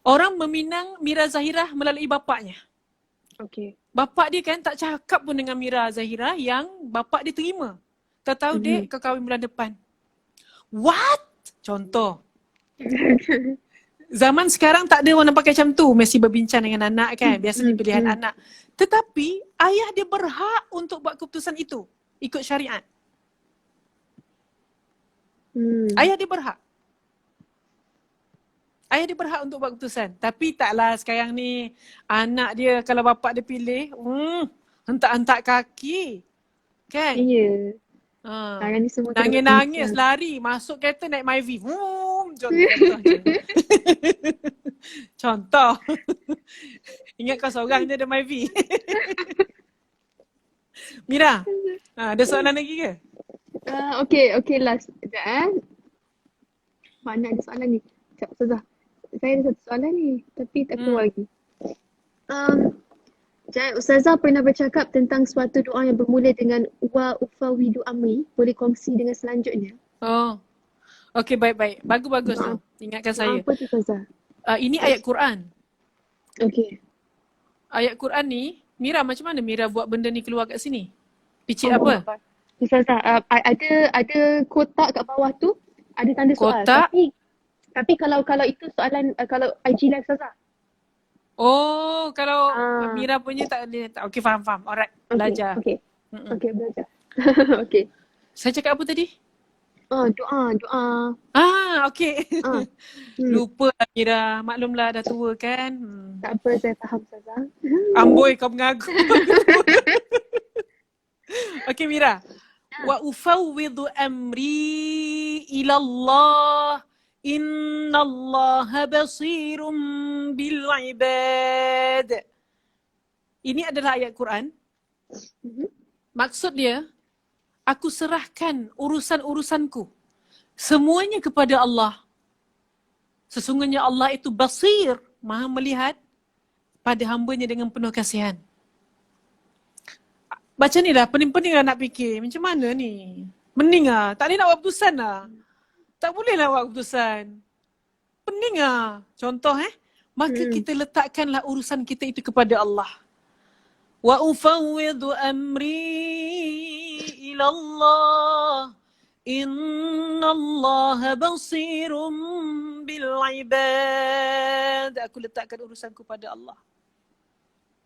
Orang meminang Mira Zahira melalui bapaknya. Okey. Bapak dia kan tak cakap pun dengan Mira Zahira yang bapak dia terima. Tahu dek kau kahwin bulan depan. What? Contoh. Zaman sekarang tak ada orang pakai macam tu. Mesti berbincang dengan anak kan. Biasanya pilihan anak. Tetapi ayah dia berhak untuk buat keputusan itu. Ikut syariat. Ayah dia berhak. Ayah dia berhak untuk buat keputusan. Tapi taklah sekarang ni anak dia kalau bapak dia pilih, hentak-hentak kaki. Kan? Ya. Ni semua nangis-nangis, lari, masuk kereta naik Myvi. Contoh. Ingat kau seorang je ada Myvi. Mira, ada soalan lagi ke? Okey, last. Sekejap Mana ada soalan ni? Sekejap, Ustazah. Saya ada satu soalan ni, tapi tak keluar lagi. Ustazah pernah bercakap tentang suatu doa yang bermula dengan wa ufawidu amri. Boleh kongsi dengan selanjutnya? Oh. Okey, baik-baik. Bagus-bagus tu. Ingatkan saya. Apa tu Ustazah? Ini ayat Quran. Okey. Ayat Quran ni, Mira macam mana Mira buat benda ni keluar kat sini? Picit apa? Ustazah, ada kotak kat bawah tu, ada tanda soal. Kotak? Tapi kalau itu soalan, kalau IG live Ustazah. Oh, kalau Mira punya tak boleh. Okey, faham. Alright, belajar. Okey, belajar. Okey. Saya cakap apa tadi? Doa. Okey. Lupa lah Mira. Maklumlah dah tua kan. Tak apa, saya faham Ustazah. Amboi kau mengaku. Okey Mira. Wa ufawwidu amri ila Allah. Innallaha basirum bil ibad. Ini adalah ayat Quran. Maksud dia, aku serahkan urusan-urusanku semuanya kepada Allah. Sesungguhnya Allah itu basir, maha melihat pada hambanya dengan penuh kasihan. Baca ni dah, pening-pening lah nak fikir. Macam mana ni? Pening lah. Tak boleh nak buat keputusan lah. Tak boleh lah buat keputusan. Pening lah. Contoh maka kita letakkanlah urusan kita itu kepada Allah. Wa ufawwidu amri ila Allah. Innallaha basirum bil ibad. Aku letakkan urusanku pada Allah.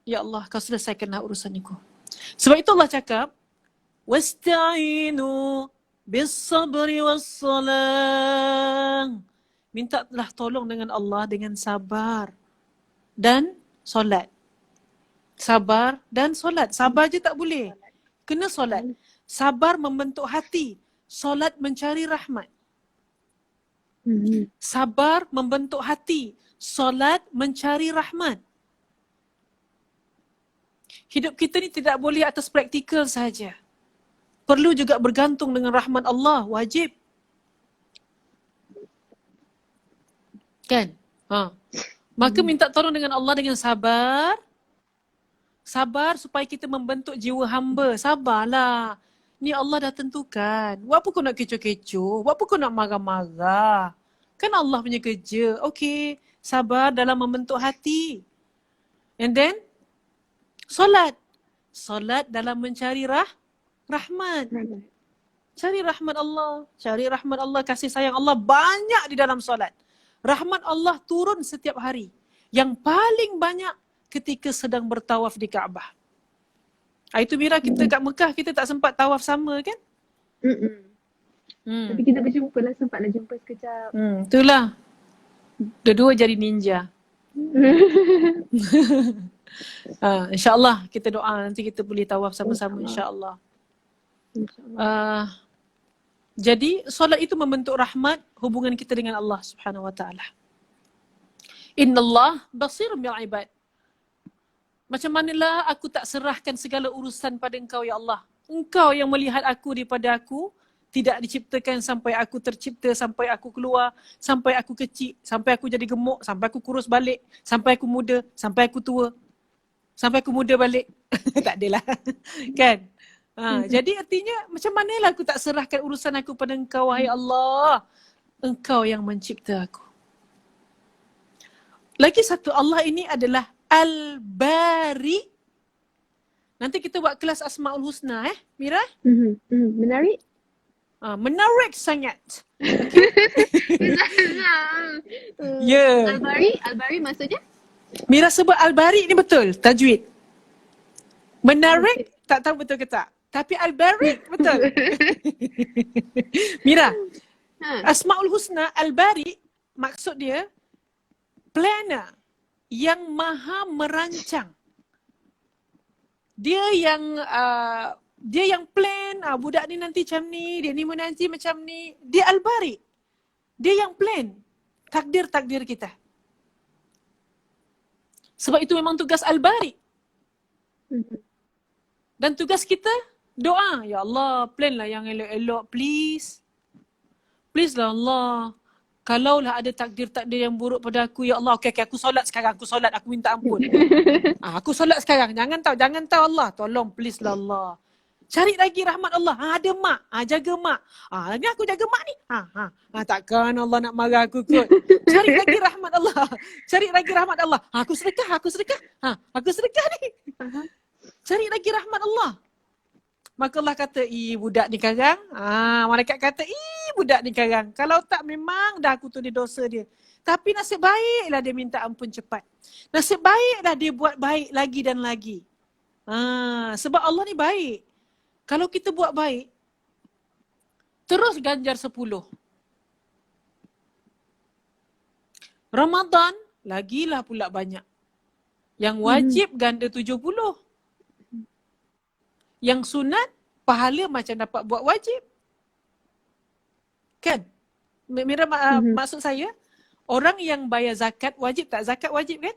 Ya Allah, kau selesaikanlah urusanku. Sebab itu Allah cakap, wasta'inu bis-sabri was-salah. Mintalah tolong dengan Allah dengan sabar dan solat. Sabar dan solat. Sabar je tak boleh. Kena solat. Sabar membentuk hati. Solat mencari rahmat. Sabar membentuk hati. Solat mencari rahmat. Hidup kita ni tidak boleh atas praktikal sahaja. Perlu juga bergantung dengan rahmat Allah. Wajib. Kan? Maka minta tolong dengan Allah dengan sabar. Sabar supaya kita membentuk jiwa hamba. Sabarlah. Ni Allah dah tentukan. Buat apa kau nak kecoh-kecoh? Buat apa kau nak marah-marah? Kan Allah punya kerja. Okey. Sabar dalam membentuk hati. And then, solat. Solat dalam mencari rahmat. Cari rahmat Allah. Cari rahmat Allah. Kasih sayang Allah banyak di dalam solat. Rahmat Allah turun setiap hari. Yang paling banyak ketika sedang bertawaf di Kaabah. Itu Mira, kita kat Mekah kita tak sempat tawaf sama kan? Tapi kita berjumpa lah, sempat nak jumpa sekejap. Itulah. Dua-dua jadi ninja. InsyaAllah kita doa nanti kita boleh tawaf sama-sama insyaAllah. Jadi solat itu membentuk rahmat hubungan kita dengan Allah Subhanahu Wa Taala. Innallah basirun bil ibad. Macam manalah aku tak serahkan segala urusan pada Engkau ya Allah. Engkau yang melihat aku daripada aku tidak diciptakan sampai aku tercipta, sampai aku keluar, sampai aku kecil, sampai aku jadi gemuk, sampai aku kurus balik, sampai aku muda, sampai aku tua, sampai aku muda balik. Tak adalah. Kan? Jadi artinya macam manalah aku tak serahkan urusan aku pada Engkau wahai Allah. Engkau yang mencipta aku. Lagi satu, Allah ini adalah Al-Bari. Nanti kita buat kelas Asmaul Husna Mira. Menarik. Menarik sangat. Ya. Al-Bari maksudnya? Mira sebut Al-Bari ni betul, tajwid. Menarik tak tahu betul ke tak. Tapi Al-Bari betul. Mira, Asmaul Husna Al-Bari maksud dia planner yang maha merancang. Dia yang plan, budak ni nanti macam ni, dia ni nanti macam ni. Dia Al-Bari. Dia yang plan takdir-takdir kita. Sebab itu memang tugas Al-Bari. Dan tugas kita doa, ya Allah, plan lah yang elok-elok, please. Please lah Allah. Kalaulah ada takdir-takdir yang buruk pada aku, ya Allah, okey, aku solat sekarang, aku minta ampun. Aku solat sekarang, jangan tahu Allah, tolong please lah Allah. Cari lagi rahmat Allah. Ada mak, jaga mak. Ni aku jaga mak ni. Takkan Allah nak marah aku kot. Cari lagi rahmat Allah. Cari lagi rahmat Allah. Aku sedekah. Aku sedekah ni. Cari lagi rahmat Allah. Maka Allah kata, budak ni karang. Malaikat kata, budak ni karang. Kalau tak memang dah aku tulis dosa dia. Tapi nasib baiklah dia minta ampun cepat. Nasib baiklah dia buat baik lagi dan lagi. Sebab Allah ni baik. Kalau kita buat baik, terus ganjar 10. Ramadan, lagilah pula banyak. Yang wajib ganda 70. Yang sunat, pahala macam dapat buat wajib. Kan? Mira, maksud saya, orang yang bayar zakat wajib tak? Zakat wajib kan?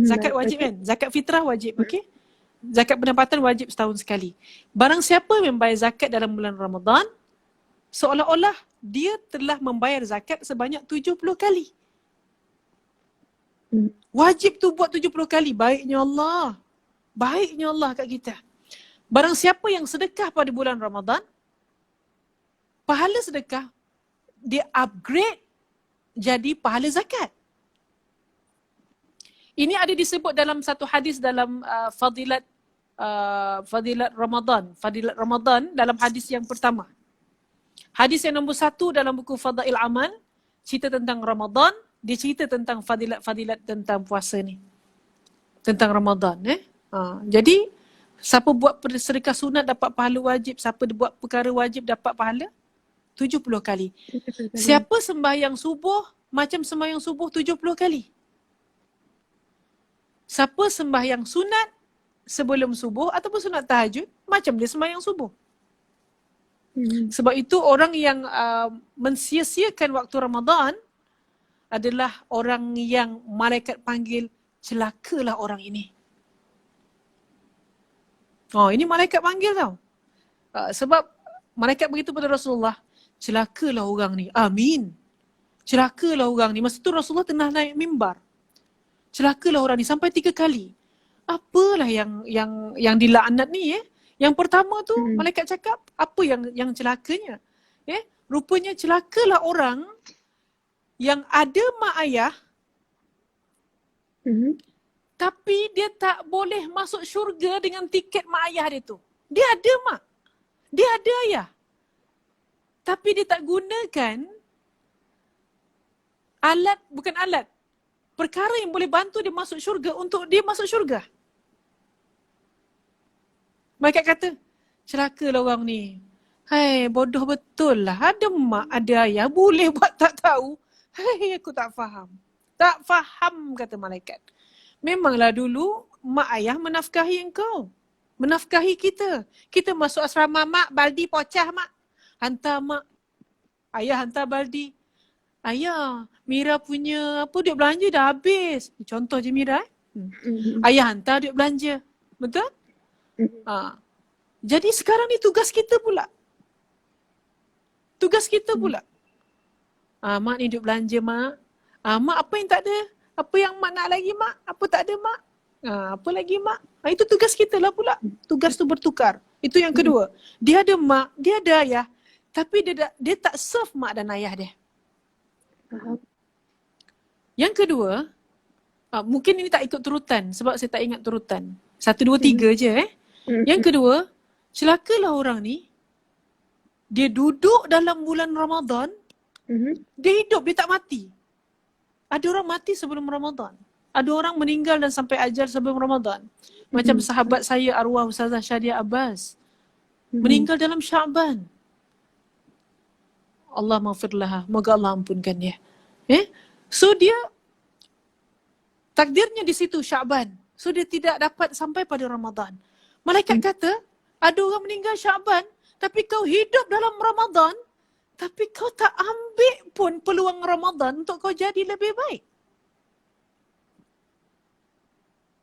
Zakat wajib kan? Zakat fitrah wajib, okey? Zakat pendapatan wajib setahun sekali. Barang siapa yang membayar zakat dalam bulan Ramadan, seolah-olah dia telah membayar zakat sebanyak 70 kali. Wajib tu buat 70 kali. Baiknya Allah kat kita. Barang siapa yang sedekah pada bulan Ramadan, pahala sedekah dia upgrade jadi pahala zakat. Ini ada disebut dalam satu hadis dalam fadilat Ramadan dalam hadis yang pertama. Hadis yang nombor 1 dalam buku Fadail Amal, cerita tentang Ramadan, dia cerita tentang fadilat tentang puasa ni. Tentang Ramadan. Jadi, siapa buat sedekah sunat dapat pahala wajib, siapa buat perkara wajib dapat pahala 70 kali. Siapa sembahyang subuh, macam sembahyang subuh 70 kali. Siapa sembahyang sunat sebelum subuh ataupun sunat tahajud, macam dia sembahyang subuh. Sebab itu orang yang mensia-siakan waktu Ramadan adalah orang yang malaikat panggil, celakalah orang ini. Ini malaikat panggil tau. Sebab malaikat begitu pada Rasulullah, celakalah orang ni. Amin. Celakalah orang ni. Masa tu Rasulullah tengah naik mimbar. Celakalah orang ni sampai 3 kali. Apalah yang dilaknat ni Yang pertama tu malaikat cakap, apa yang celakanya? Rupanya celakalah orang yang ada mak ayah tapi dia tak boleh masuk syurga dengan tiket mak ayah dia tu. Dia ada mak. Dia ada ayah. Tapi dia tak gunakan perkara yang boleh bantu dia masuk syurga untuk dia masuk syurga. Malaikat kata, celakalah orang ni. Hai, bodoh betul lah. Ada mak, ada ayah, boleh buat tak tahu. Hai, aku tak faham. Tak faham, kata malaikat. Memanglah dulu mak ayah menafkahi engkau. Menafkahi kita. Kita masuk asrama, mak, baldi pocah mak. Hantar mak. Ayah hantar baldi. Ayah, Mira punya duit belanja dah habis. Contoh je Mira. Ayah hantar duit belanja. Betul? Jadi sekarang ni tugas kita pula. Mak ni duit belanja mak. Mak apa yang tak ada? Apa yang mak nak lagi mak? Apa tak ada mak? Apa lagi mak? Itu tugas kita lah pula. Tugas tu bertukar. Itu yang kedua. Dia ada mak, dia ada ayah. Tapi dia tak serve mak dan ayah dia. Yang kedua, mungkin ini tak ikut turutan sebab saya tak ingat turutan. 1, 2, 3 je Yang kedua, celakalah orang ni. Dia duduk dalam bulan Ramadan. Dia hidup, dia tak mati. Ada orang mati sebelum Ramadan. Ada orang meninggal dan sampai ajal sebelum Ramadan. Macam sahabat saya arwah Ustazah Syadia Abbas. Meninggal dalam Syaban. Allah maghfirlah. Moga Allah ampunkan dia. So dia takdirnya di situ Syaban. So dia tidak dapat sampai pada Ramadan. Malaikat kata, ada orang meninggal Syaban tapi kau hidup dalam Ramadan, tapi kau tak ambil pun peluang Ramadan untuk kau jadi lebih baik.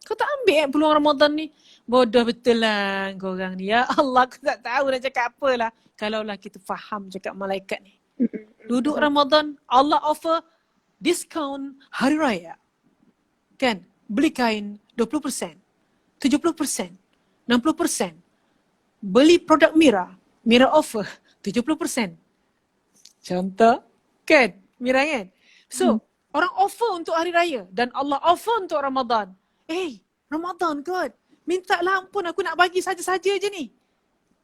Kau tak ambil peluang Ramadan ni. Bodoh betul lah korang ni. Ya Allah, aku tak tahu nak cakap apa lah. Kalaulah kita faham cakap malaikat ni. Duduk Ramadan, Allah offer diskaun hari raya. Kan? Beli kain 20%, 70%, 60%. Beli produk Mira offer 70%. Contoh, kan? Mira kan? So, orang offer untuk hari raya dan Allah offer untuk Ramadan. Ramadan kot. Mintalah ampun, aku nak bagi saja-saja je ni.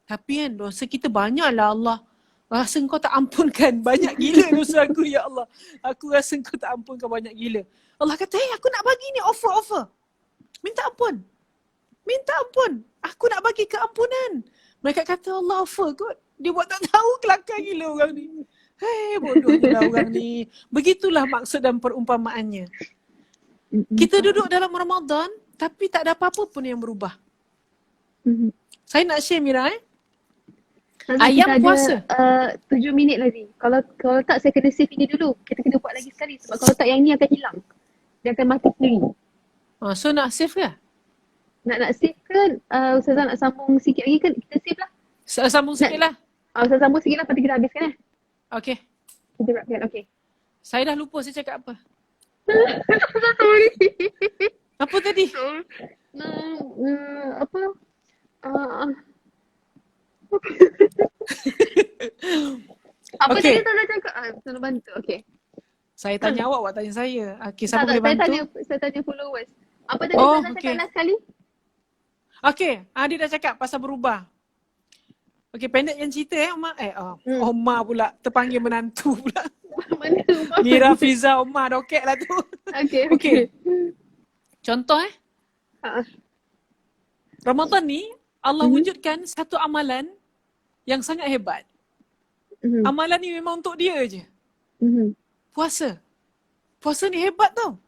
Tapi kan dosa kita banyaklah Allah. Rasa kau tak ampunkan banyak gila dosa aku ya Allah. Aku rasa kau tak ampunkan banyak gila. Allah kata, aku nak bagi ni offer. Minta ampun. Aku nak bagi keampunan. Mereka kata Allah offer kot. Dia buat tak tahu kelakar gila orang ni. Bodohnya lah orang ni. Begitulah maksud dan perumpamaannya. Kita duduk dalam Ramadan tapi tak ada apa-apa pun yang berubah. Saya nak share Mira ayam puasa. 7 minit lagi. Kalau tak saya kena save ini dulu. Kita kena buat lagi sekali sebab kalau tak yang ni akan hilang. Dia akan mati sendiri. So nak save ke? Nak save ke? Ustazah nak sambung sikit lagi kan? Kita save lah. Sambung sikit lah. Ustazah sambung sikit lah lepas tu kita habiskan Okay. Kita wrapkan, okay. Saya dah lupa saya cakap apa. Sorry. Apa tadi? Apa? Apa Okay. tadi Ustazah cakap? Tolong bantu, okay. Saya tanya awak tanya saya. Okay, siapa boleh bantu? Saya tanya followers. Apa tadi Oh, Ustazah okay. cakap last sekali? Okay, dia dah cakap pasal berubah. Okay, pendek yang cerita Omar. Omar pula. Terpanggil menantu pula. Mana? Mira, Fiza, Omar. Dokek lah tu. Okay. Contoh Ramadan ni Allah wujudkan satu amalan yang sangat hebat. Amalan ni memang untuk dia je. Puasa. Puasa ni hebat tau.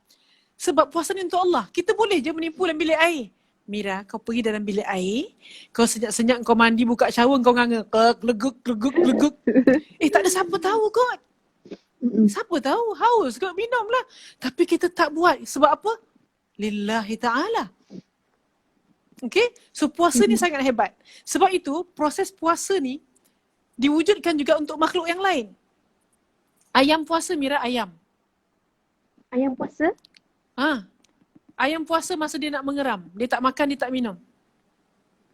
Sebab puasa ni untuk Allah. Kita boleh je menipu dalam bilik air. Mira, kau pergi dalam bilik air, kau senyap-senyap, kau mandi, buka shower, kau nganga. Leguk. Tak ada siapa tahu kot. Siapa tahu? Haus kot, minum lah. Tapi kita tak buat. Sebab apa? Lillahi ta'ala. Okay? So puasa ni sangat hebat. Sebab itu, proses puasa ni diwujudkan juga untuk makhluk yang lain. Ayam puasa, Mira, ayam. Ayam puasa? Ayam puasa masa dia nak mengeram. Dia tak makan, dia tak minum.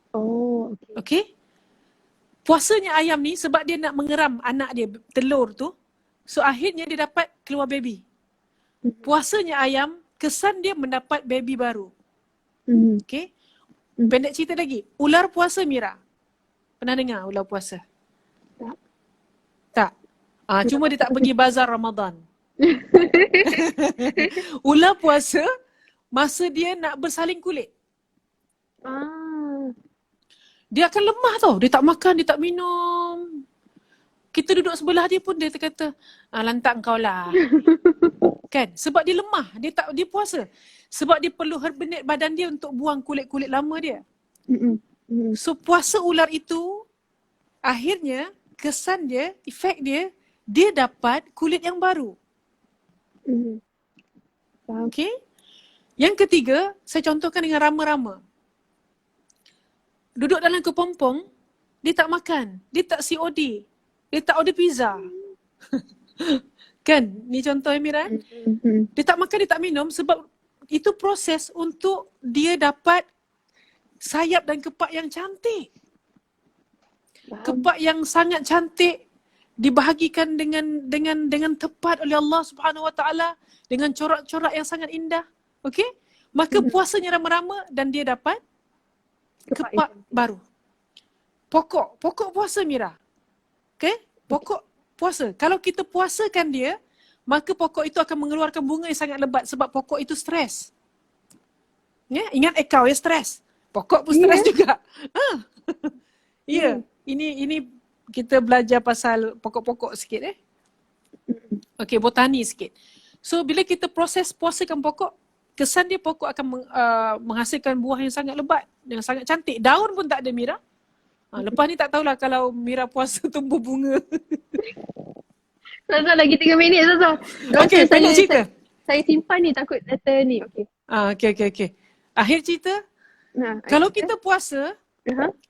Oh, okay. Okay? Puasanya ayam ni sebab dia nak mengeram anak dia, telur tu. So akhirnya dia dapat keluar baby. Puasanya ayam, kesan dia mendapat baby baru. Okay? Pendek cerita lagi. Ular puasa, Mira. Pernah dengar ular puasa? Tak. Cuma dia tak pergi bazar Ramadan. Ular puasa masa dia nak bersalin kulit. Dia akan lemah tau. Dia tak makan, dia tak minum. Kita duduk sebelah dia pun dia kata, lantak kau lah. Kan? Sebab dia lemah. Dia puasa. Sebab dia perlu hibernate badan dia untuk buang kulit-kulit lama dia. So puasa ular itu, akhirnya kesan dia, efek dia, dia dapat kulit yang baru. Okay? Yang ketiga, saya contohkan dengan rama-rama. Duduk dalam kepompong, dia tak makan, dia tak COD, dia tak order pizza. Kan? Ni contoh Amira. Dia tak makan, dia tak minum sebab itu proses untuk dia dapat sayap dan kepak yang cantik. Kepak yang sangat cantik dibahagikan dengan tepat oleh Allah Subhanahu Wa Taala dengan corak-corak yang sangat indah. Okey? Maka puasanya rama-rama dan dia dapat kepak baru. Pokok puasa Mira. Okey? Pokok puasa. Kalau kita puasakan dia, maka pokok itu akan mengeluarkan bunga yang sangat lebat sebab pokok itu stres. Ya, ingat ekau ya stres. Pokok pun stres juga. Ya, ini kita belajar pasal pokok-pokok sikit Okey, botani sikit. So bila kita proses puasakan pokok, kesan dia pokok akan menghasilkan buah yang sangat lebat, yang sangat cantik. Daun pun tak ada Mira. Lepas ni tak tahulah kalau Mira puasa tumbuh bunga. Zaza lagi 3 minit Zaza. Okey, pendek cerita. Saya simpan ni takut data ni. Okey. Okey. Akhir cerita, kalau kita puasa,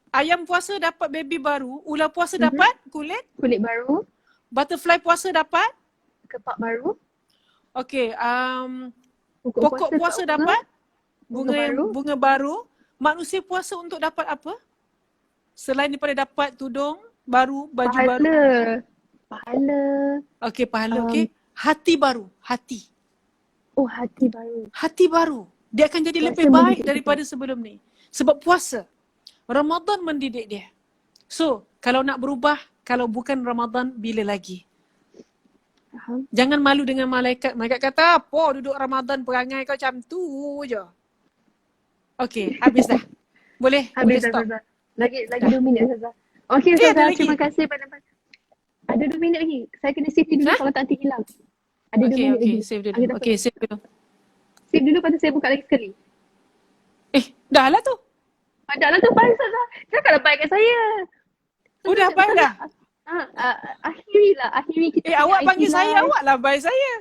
ayam puasa dapat baby baru, ular puasa dapat kulit baru, butterfly puasa dapat kepak baru. okey, pokok puasa dapat bunga baru. Manusia puasa untuk dapat apa? Selain daripada dapat tudung baru, baju baru. Pahala. Okey, pahala. Okey. Hati baru. Hati. Oh, hati baru. Hati baru. Dia akan jadi lebih baik daripada sebelum ni. Sebab puasa. Ramadan mendidik dia. So, kalau nak berubah, kalau bukan Ramadan, bila lagi? Jangan malu dengan malaikat. Malaikat kata, apa duduk Ramadan perangai kau macam tu je. Okey, habis dah. Boleh Habis stop. dah. Lagi 2 minit Zaza. Okey Zaza, terima kasih banyak-banyak. Ada 2 minit lagi. Saya kena save dulu kalau tak nanti hilang. Ada 2 minit lagi. Save dulu. Okey, save dulu. Save dulu lepas tu saya buka lagi sekali. Dah lah tu. Dah lah tu baik Zaza. Janganlah baik kat saya. Dah baik dah. Akhiri kita. Awak panggil saya, awak lah baik saya.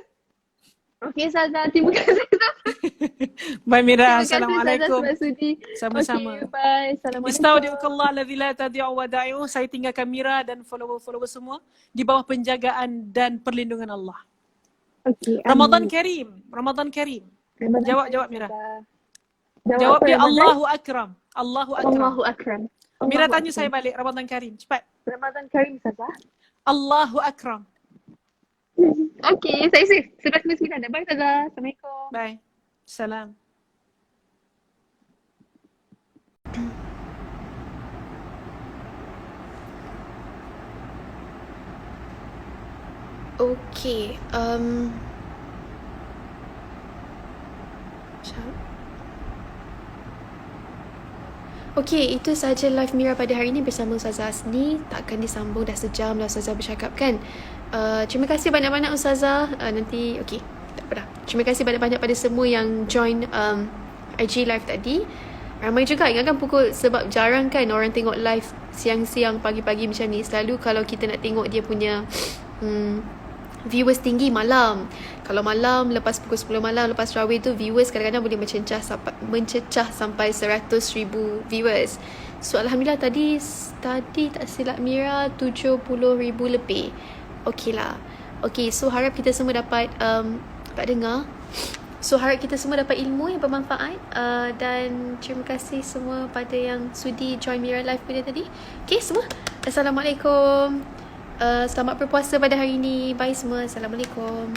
Okey Zaza, terima kasih Zaza. Bye Mira, Terima kasih Assalamualaikum. Zaza sebab sudi. Sama-sama. Okay, bye. Assalamualaikum. Istaudiukallah alladzi la tadi'u wadai'u. Saya tinggalkan Mira dan follower-follower semua di bawah penjagaan dan perlindungan Allah. Okay, Ramadan Karim. Ramadan Karim. Jawab Mira. Jawab apa dia Ramadan? Allahu Akram. Allahu Akram. Allahu Akram. Mira Allahu tanya Akram. saya balik Ramadan Karim. Cepat. Ramadan Karim Zaza. Allahu Akram. Okey, saya save. 11:09 dah. Bye Zaza. Assalamualaikum. Bye. Salam. Okay, okay, itu sahaja live Mira pada hari ini bersama Ustazah Asni. Takkan disambung, dah sejam dah Ustazah bercakap kan. Terima kasih banyak-banyak Ustazah. Nanti, okay, tak apa dah. Terima kasih banyak-banyak pada semua yang join IG live tadi. Ramai juga, ingatkan pukul, sebab jarang kan orang tengok live siang-siang, pagi-pagi macam ni. Selalu kalau kita nak tengok dia punya viewers tinggi malam. Kalau malam, lepas pukul 10 malam, lepas tarawih tu, viewers kadang-kadang boleh mencecah sampai 100,000 viewers. So Alhamdulillah tadi tak silap Mira 70,000 lebih. Okey lah. Okay, so harap kita semua dapat tak dengar. So harap kita semua dapat ilmu yang bermanfaat, dan terima kasih semua pada yang sudi join Mira live pada tadi. Okay semua, Assalamualaikum. Selamat berpuasa pada hari ini. Bye semua. Assalamualaikum.